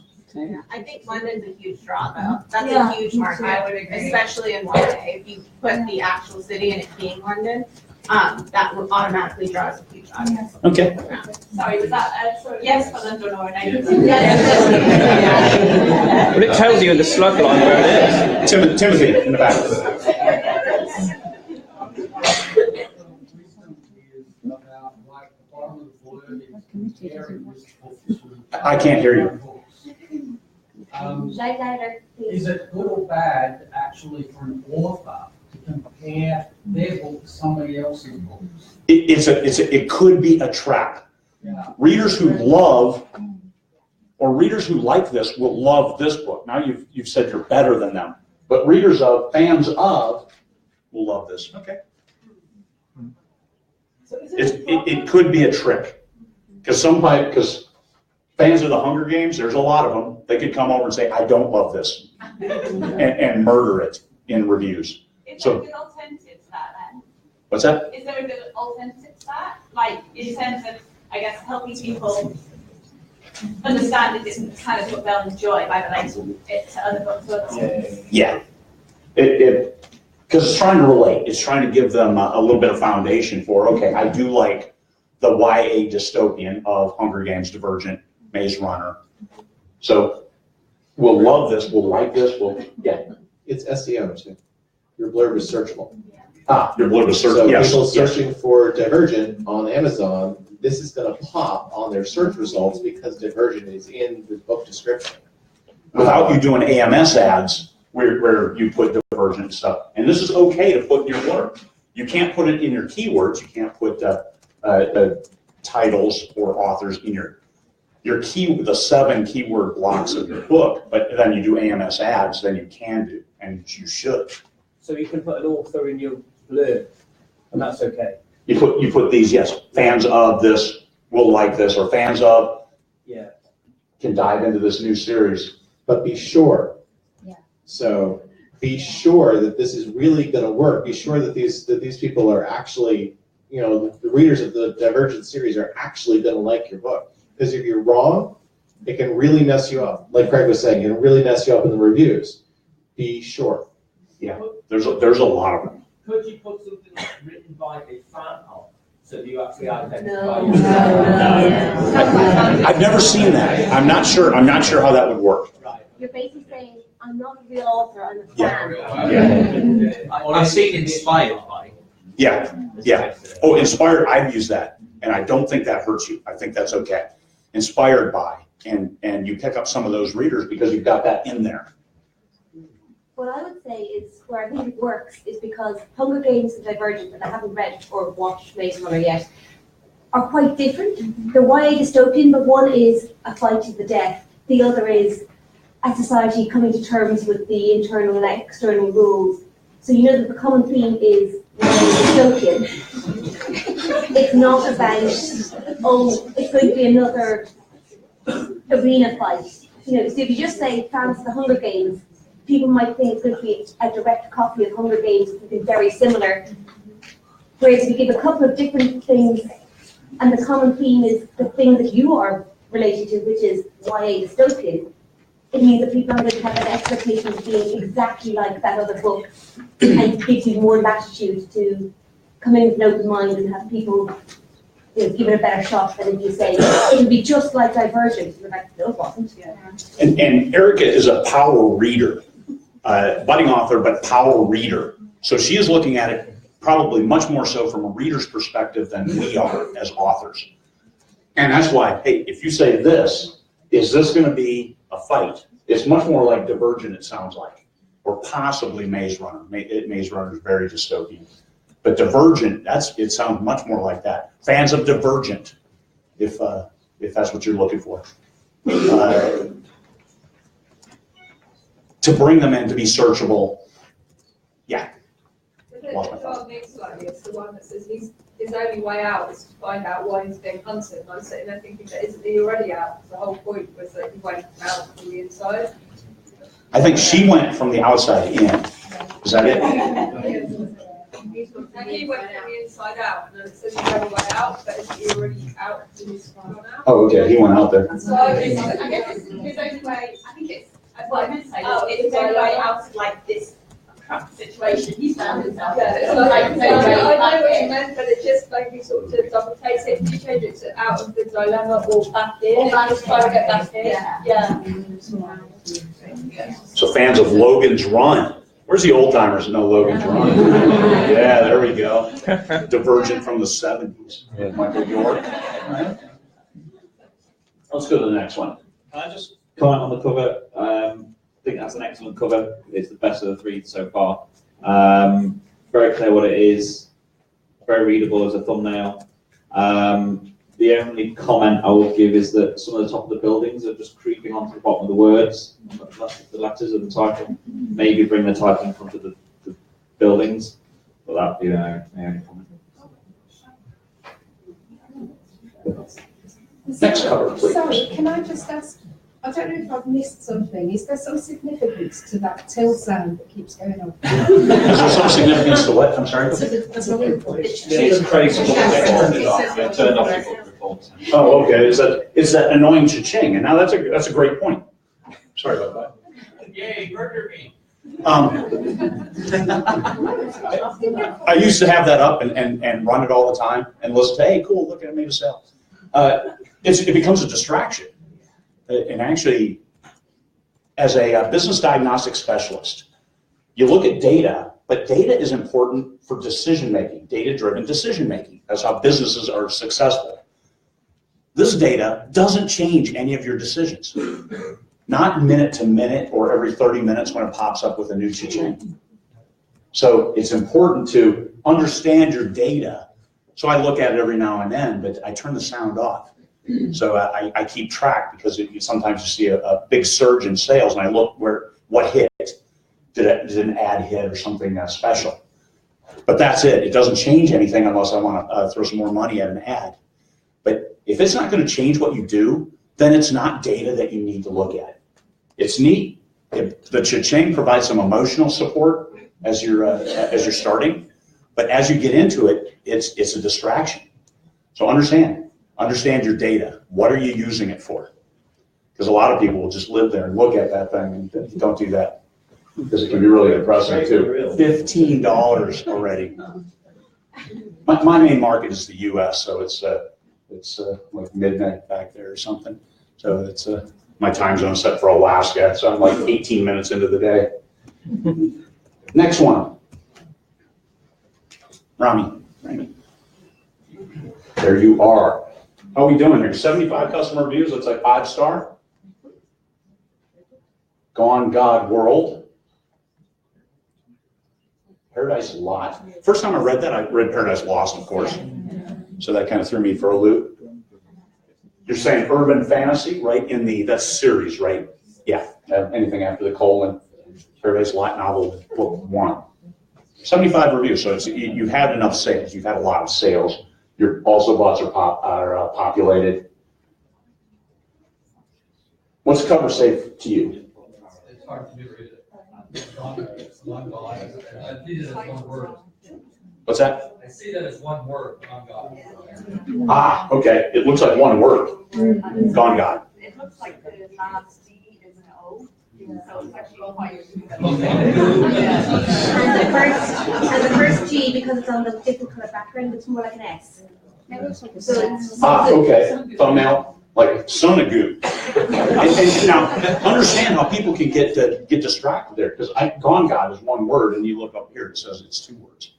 I think London's a huge draw, though. That's a huge market. I would agree. Especially in YA. If you put the actual city and it being London, that would automatically draw a huge audience. Okay. Sorry, was that yes for London or no? Well, it tells you in the slug line where it is. Timothy in the back. I can't hear you. Is it good or bad actually for an author to compare their book to somebody else's books? It could be a trap. Yeah. Readers who love or readers who like this will love this book. Now you've said you're better than them, but fans of will love this. Okay. It could be a trick because fans of the Hunger Games, there's a lot of them. They could come over and say, "I don't love this," and murder it in reviews. Is there a good alternative to that then? What's that? Is there a good alternative to that? Like in terms of, I guess, helping people understand that this is the kind of book they'll enjoy by relating it to other books. Yeah. Because it's trying to relate. It's trying to give them a little bit of foundation for, okay, I do like the YA dystopian of Hunger Games, Divergent, Maze Runner. So we'll love this, we'll like this, It's SEO too. Your blurb is searchable. Your blurb is searchable. So Yes. people searching for Divergent on Amazon, this is going to pop on their search results because Divergent is in the book description. Without you doing AMS ads where you put Divergent stuff. And this is okay to put in your blurb. You can't put it in your keywords. You can't put titles or authors in the 7 keyword blocks of your book, but then you do AMS ads, then you can do, and you should. So you can put an author in your blurb, and that's okay. You put these, yes, fans of this will like this, or fans of can dive into this new series. But be sure. Yeah. So be sure that this is really going to work. Be sure that these people are actually, the readers of the Divergent series are actually going to like your book. Because if you're wrong, it can really mess you up. Like Craig was saying, it can really mess you up in the reviews. Be sure. Yeah, there's a lot of them. Could you put something like written by a fan of, so you actually identify? No. I've never seen that. I'm not sure how that would work. You're basically saying, I'm not a real author, I'm a fan. I've seen inspired by. Yeah. Oh, inspired, I've used that, and I don't think that hurts you. I think that's okay. Inspired by, and you pick up some of those readers because you've got that in there. What I would say is where I think it works is because Hunger Games and Divergent, that I haven't read or watched Maze Runner yet, are quite different. They're YA dystopian, but one is a fight to the death. The other is a society coming to terms with the internal and external rules. So you know that the common theme is dystopian. It's not about, it's going to be another arena fight. So if you just say fans of the Hunger Games, people might think it's going to be a direct copy of Hunger Games, something very similar. Whereas if you give a couple of different things, and the common theme is the thing that you are related to, which is YA dystopian, it means that people are going to have an expectation of being exactly like that other book, and it gives you more latitude to come in with an open mind and have people give it a better shot than if you say it'll be just like Divergent. You're like, no, it wasn't. And Erica is a power reader, budding author, but power reader. So she is looking at it probably much more so from a reader's perspective than we are as authors. And that's why, hey, if you say this, is this going to be a fight? It's much more like Divergent, it sounds like, or possibly Maze Runner. Maze Runner is very dystopian. But Divergent, it sounds much more like that. Fans of Divergent, if that's what you're looking for. To bring them in to be searchable, yeah. The next slide is the one that says his only way out is to find out why he's being hunted. And I'm sitting there thinking, that isn't he already out? The whole point was that he went out from the inside. I think she went from the outside in. Is that it? And he went from the inside out, and then it says he's only way out, but is he already out and he's gone out? Oh, okay, he went out there. So I guess it's his only way, I think it's, Well, I meant to say, it's his only way out of like this crap situation he's found himself in. yeah, it's like, I know what you meant, but it just like he sort of double takes it. If you change it to out of the dilemma or back in, just try to get back in. Yeah. So fans of Logan's Run. Where's the old timers that know Logan's Run? Yeah, there we go. Divergent from the 70s. Michael York. Let's go to the next one. Can I just comment on the cover? I think that's an excellent cover. It's the best of the three so far. Very clear what it is. Very readable as a thumbnail. The only comment I will give is that some of the top of the buildings are just creeping onto the bottom of the words, the letters of the title. Maybe bring the title in front of the buildings, but that would be my only comment. Next cover, please. Sorry, can I just ask, I don't know if I've missed something. Is there some significance to that till sound that keeps going on? Is there some significance to what? I'm sorry? It's Craig's turned off your reports. Oh, okay. It's that annoying cha-ching, and now that's a great point. Sorry about that. Yay, murder me. I used to have that up and run it all the time and listen to, hey, cool, look, I made a sale. It becomes a distraction. And actually, as a business diagnostic specialist, you look at data, but data is important for decision-making, data-driven decision-making. That's how businesses are successful. This data doesn't change any of your decisions. Not minute to minute or every 30 minutes when it pops up with a new cha-ching. So it's important to understand your data. So I look at it every now and then, but I turn the sound off. So I keep track because sometimes you see a big surge in sales and I look what hit. Did an ad hit or something special? But that's it. It doesn't change anything unless I want to throw some more money at an ad. But if it's not going to change what you do, then it's not data that you need to look at. It's neat. The cha-ching provides some emotional support as you're starting, but as you get into it, it's a distraction. So understand your data. What are you using it for? Because a lot of people will just live there and look at that thing and don't do that because it can be really depressing too. $15 already. My main market is the U.S., so it's like midnight back there or something. So it's my time zone set for Alaska, so I'm like 18 minutes into the day. Next one. Rami. There you are. How are we doing here? 75 customer reviews, looks like 5-star. Gone God World. Paradise Lot. First time I read that, I read Paradise Lost, of course. So that kind of threw me for a loop. You're saying urban fantasy, right? That's series, right? Yeah, anything after the colon. Paradise Lot novel, book 1. 75 reviews, so you've had enough sales. You've had a lot of sales. Your also lots are populated. What's the cover say to you? It's hard to read it. It's one God. I see it as one word. What's that? I see that as one word, on God. Ah, okay. It looks like one word. Gone God. It looks like the last D is an O, so it's actually quite. And the first G, because it's on the different color background, looks more like an S. Okay. Thumbnail, like Sonagu. And now, understand how people can get distracted there, because Gone God is one word, and you look up here, it says it's 2 words.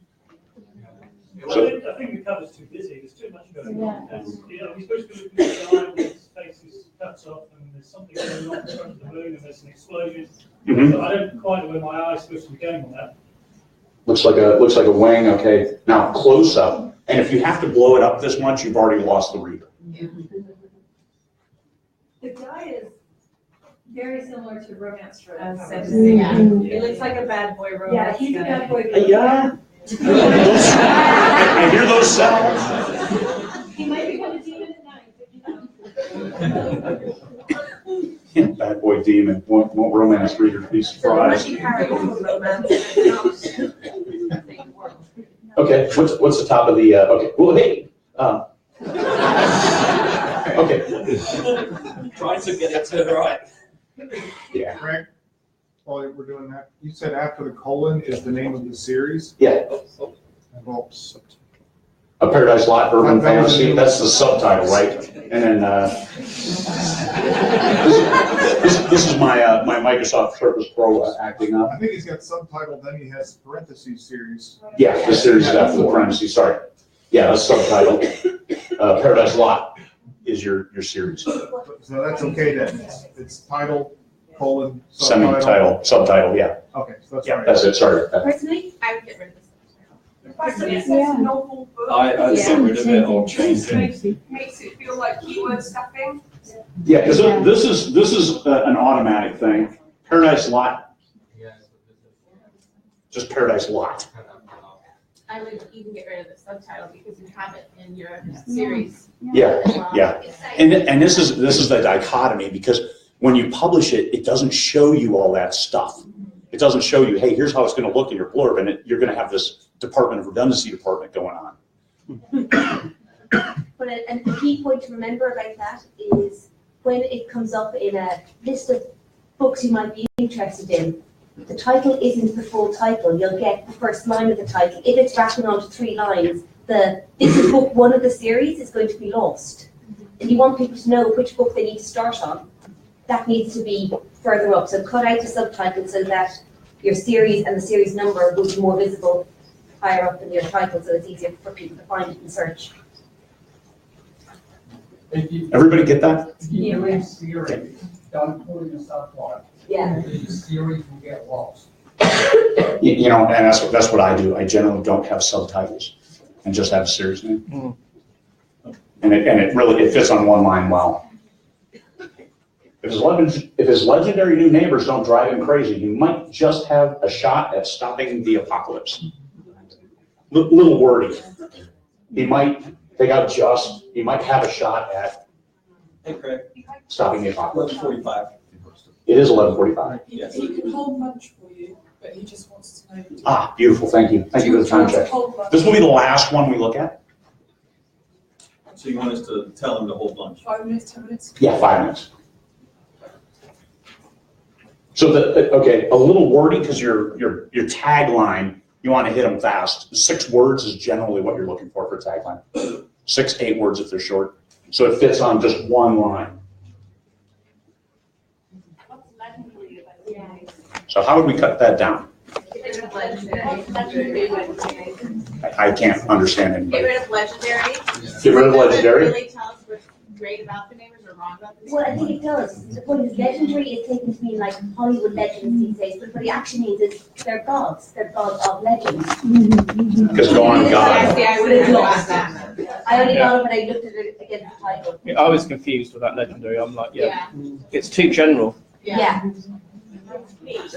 Well, I think the cover's too busy. There's too much going on. And, we're supposed to be looking at the eye with his face is cut off, and there's something going on in front of the moon, and there's an explosion. So I don't quite know where my eye's supposed to be going on that. Looks like a wing. Okay. Now close up, and if you have to blow it up this much, you've already lost the reader. The guy is very similar to Romance for It looks like a bad boy romance. Yeah, he's a bad boy. Yeah. I hear those sounds. He might become a demon at night. Bad boy demon. Won't romance readers be surprised? Okay. What's the top of the? Okay. Well, hey. Okay. Trying to get it to the right. Yeah. Craig, while we're doing that, you said after the colon is the name of the series? Yeah. Well, A Paradise Lot Urban Fantasy. That's the subtitle, right? And then this is my Microsoft Surface Pro acting up. I think he's got subtitled, then he has parentheses series. Yeah, the series is after the parentheses. Sorry. Yeah, that's subtitled. Paradise Lot is your series. So that's okay then, it's title, colon, Semi-title, subtitle, yeah. Okay, so that's Yeah, right. that's it, sorry. Personally, I would get rid of this. Personally, it Yeah. says novel book. I'd get rid of it or change it. Makes it feel like keyword stuffing. Yeah, because this is an automatic thing. Paradise Lot, just Paradise Lot. I would even get rid of the subtitle because you have it in your series. Yeah, as well. yeah. And this is the dichotomy, because when you publish it, it doesn't show you all that stuff. It doesn't show you, hey, here's how it's going to look in your blurb, and you're going to have this Department of Redundancy department going on. But a key point to remember about that is when it comes up in a list of books you might be interested in, the title isn't the full title. You'll get the first line of the title. If it's wrapping onto 3 lines, this is book 1 of the series is going to be lost. And you want people to know which book they need to start on. That needs to be further up. So cut out the subtitle so that your series and the series number will be more visible higher up in your title, so it's easier for people to find it and search. Everybody get that? You read series, don't put in a subtitle. Yeah. The series will get lost. You know, and that's what I do. I generally don't have subtitles and just have a series name. And it really fits on one line well. If his legendary new neighbors don't drive him crazy, he might just have a shot at stopping the apocalypse. Little wordy. He might he might have a shot at Hey, Craig. stopping the apocalypse. 11:45. It is 11:45. Yes. He can hold lunch for you, but he just wants to know. Ah, beautiful. Thank you. Thank you for the time check. This will be the last one we look at. So you want us to tell him to hold lunch? 5 minutes, 10 minutes? Yeah, 5 minutes. So okay, a little wordy because your tagline, you want to hit them fast. 6 words is generally what you're looking for a tagline. 6, 8 words if they're short. So it fits on just one line. So how would we cut that down? I can't understand Get anybody. rid of legendary. Get rid of legendary? Does it really tell us what's great about the neighbors or wrong about the neighbors? Well, I think it does. The point is legendary is taken to mean like Hollywood legends these days, but what it actually means is they're gods. They're gods of legends. Because go on God. See, I would have lost that. I only got it when I looked at it against the title. I was confused with that legendary. I'm like, it's too general. Yeah.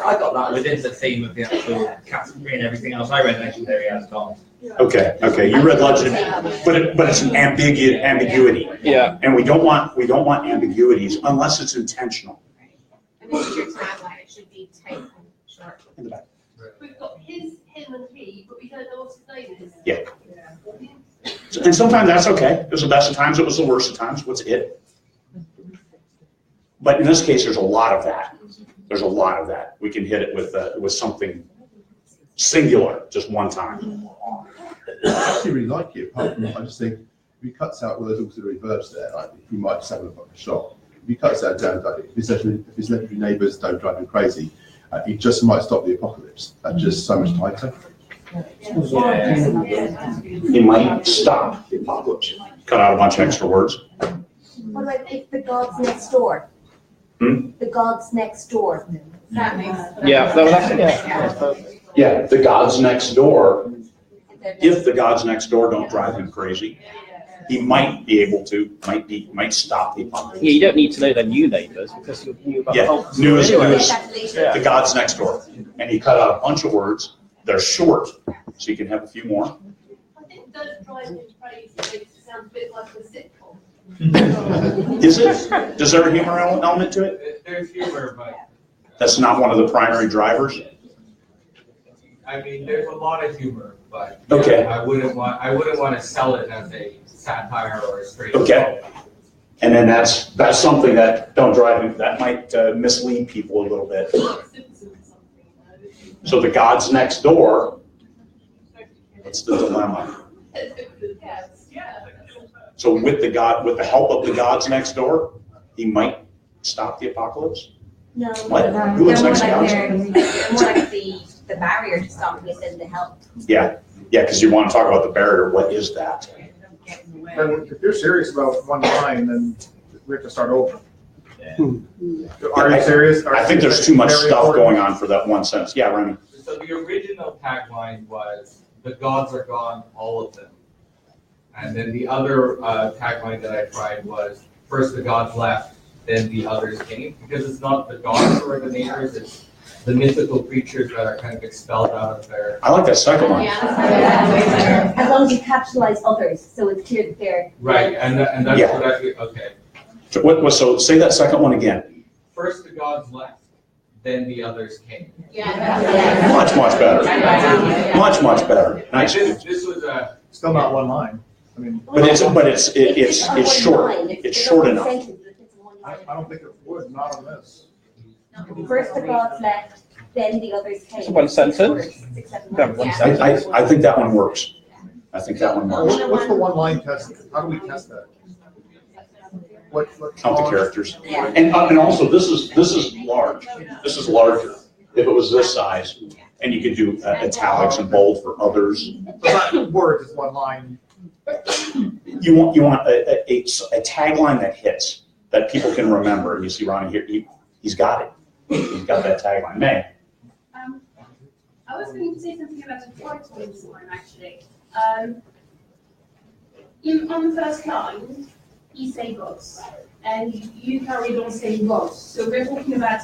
I got that within the theme of the actual category and everything else. I read legendary as Tom. Okay, you read legendary, but it's an ambiguity. Yeah. And we don't want ambiguities unless it's intentional. And this is your tagline. It should be tight and short. In the back. We've got him, and he, but we don't know what his name is. Yeah. And sometimes that's okay. It was the best of times, it was the worst of times. What's it? But in this case, there's a lot of that. There's a lot of that. We can hit it with something singular, just one time. I actually really like it. Apart from, I just think if he cuts out where there's auxiliary verbs there, like he might just have a shot. If he cuts that down, like if his legendary neighbours don't drive him crazy, he just might stop the apocalypse. That's just so much tighter. He might stop the apocalypse. Cut out a bunch of extra words. What about if the gods next door? The gods next door. That makes. Yeah, the gods next door. If the gods next door don't drive him crazy, he might be able to, might stop the apocalypse. Yeah, you don't need to know their new neighbours because you knew about the whole news, Yeah. the gods next door. And he cut out a bunch of words. They're short, so you can have a few more. I think Don't Drive Him Crazy makes it sound a bit like a sitcom. Is it? Does there a humor element to it? There's humor, but That's not one of the primary drivers? I mean, there's a lot of humor, but Okay. I wouldn't want to sell it as a satire or a straight. Okay. And then that's something that don't drive him, that might mislead people a little bit. So the gods next door, what's the dilemma? So with the help of the gods next door, he might stop the apocalypse? No. What? They're Who more lives next to like gods? they're more like the barrier to stopping it than the help. Yeah, because you want to talk about the barrier. What is that? Then if you're serious about one line, then we have to start over. Are you serious? I think there's too much stuff going on for that one sentence. Yeah, Remy. So the original tagline was, "The gods are gone, all of them." And then the other tagline that I tried was, "First the gods left, then the others came," because it's not the gods who are the neighbors, it's the mythical creatures that are kind of expelled out of their... I like that second one. As long as you capitalize others, so it's clear that they're... Right, and that's Yeah. what I... Okay. So say that second one again. First the gods left, then the others came. Much, much better. Much, much better. Nice. This was a... Still not one line. I mean, But it's short. It's short enough. I don't think it would, not on this. First the gods left, then the others came. It's one sentence. I think that one works. I think that one works. What's the one line test? How do we test that? What Count the characters. And also, this is large. This is larger. If it was this size, and you could do italics and bold for others. So not words, it's one line. You want a tagline that hits, that people can remember. And you see Ronnie here, he's got it. He's got that tagline. May. I was going to say something about the forward design, actually. On the first line, you say gods, and you carried on saying gods. So we're talking about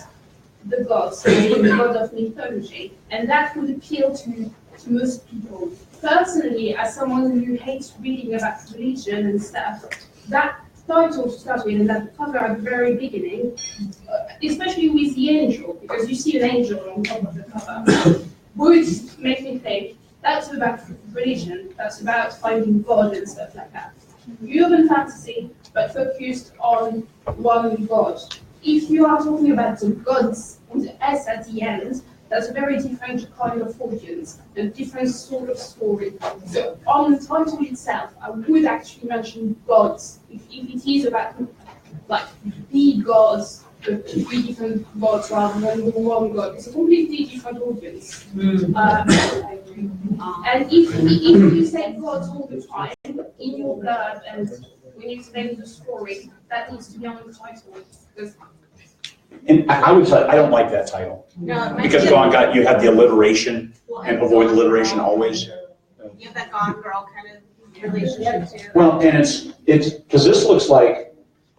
the gods, the god of mythology, and that would appeal to most people. Personally, as someone who hates reading about religion and stuff, that title to start with and that cover at the very beginning, especially with the angel, because you see an angel on top of the cover, would make me think that's about religion, that's about finding God and stuff like that. Urban fantasy, but focused on one god. If you are talking about the gods with the S at the end, that's a very different kind of audience, a different sort of story. So on the title itself, I would actually mention gods. If it is about like the gods, the three different gods rather than the one god, it's a completely different audience. And if you say gods all the time in your blurb and when you explain the story, that needs to be on the title. And I would say I don't like that title. No, Because you have the alliteration and avoid alliteration always. You have that Gone Girl kind of relationship too. Well, and it's because this looks like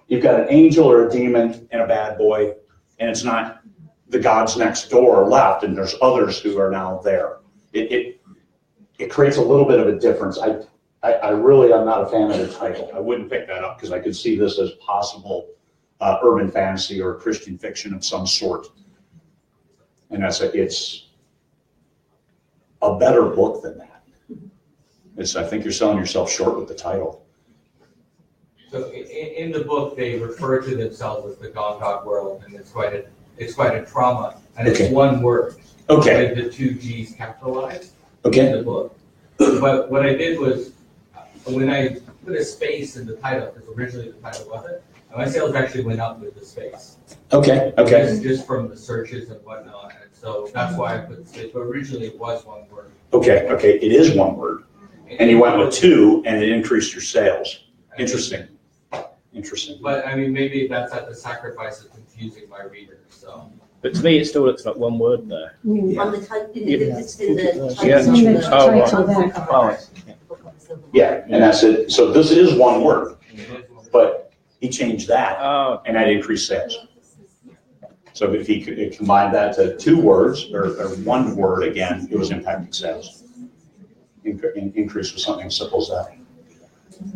you've got an angel or a demon and a bad boy, and it's not the gods next door or left, and there's others who are now there. It creates a little bit of a difference. I really am not a fan of the title. I wouldn't pick that up because I could see this as possible urban fantasy or Christian fiction of some sort. And it's a better book than that. I think you're selling yourself short with the title. So in the book, they refer to themselves as the God world, and it's quite a trauma, and it's one word. Okay. With the two G's capitalized in the book. But what I did was, when I put a space in the title, because originally the title wasn't, my sales actually went up with the space. Okay. Just from the searches and whatnot, and so that's why I put the space. But originally it was one word. Okay. It is one word, and you went with two, and it increased your sales. Interesting. But I mean, maybe that's at the sacrifice of confusing my readers. So. But to me, it still looks like one word there. On the title, it's in the title. Yeah, and that's it. So this is one word, but he changed that, and that increased sales. So if he could combine that to two words or one word again, it was impacting sales. Increase was something as simple as that.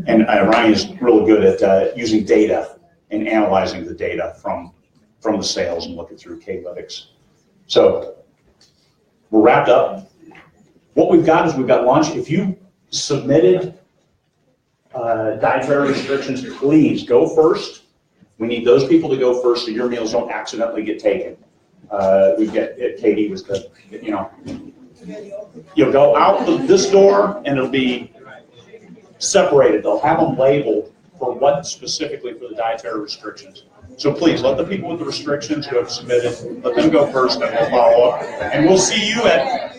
And Ryan is really good at using data and analyzing the data from the sales and looking through K-Lytics. So we're wrapped up. What we've got is we've got launch. If you submitted dietary restrictions, please go first. We need those people to go first so your meals don't accidentally get taken. We get Katie was the, you'll go out this door and it'll be separated. They'll have them labeled for what specifically for the dietary restrictions. So please let the people with the restrictions who have submitted, let them go first and we'll follow up. And we'll see you at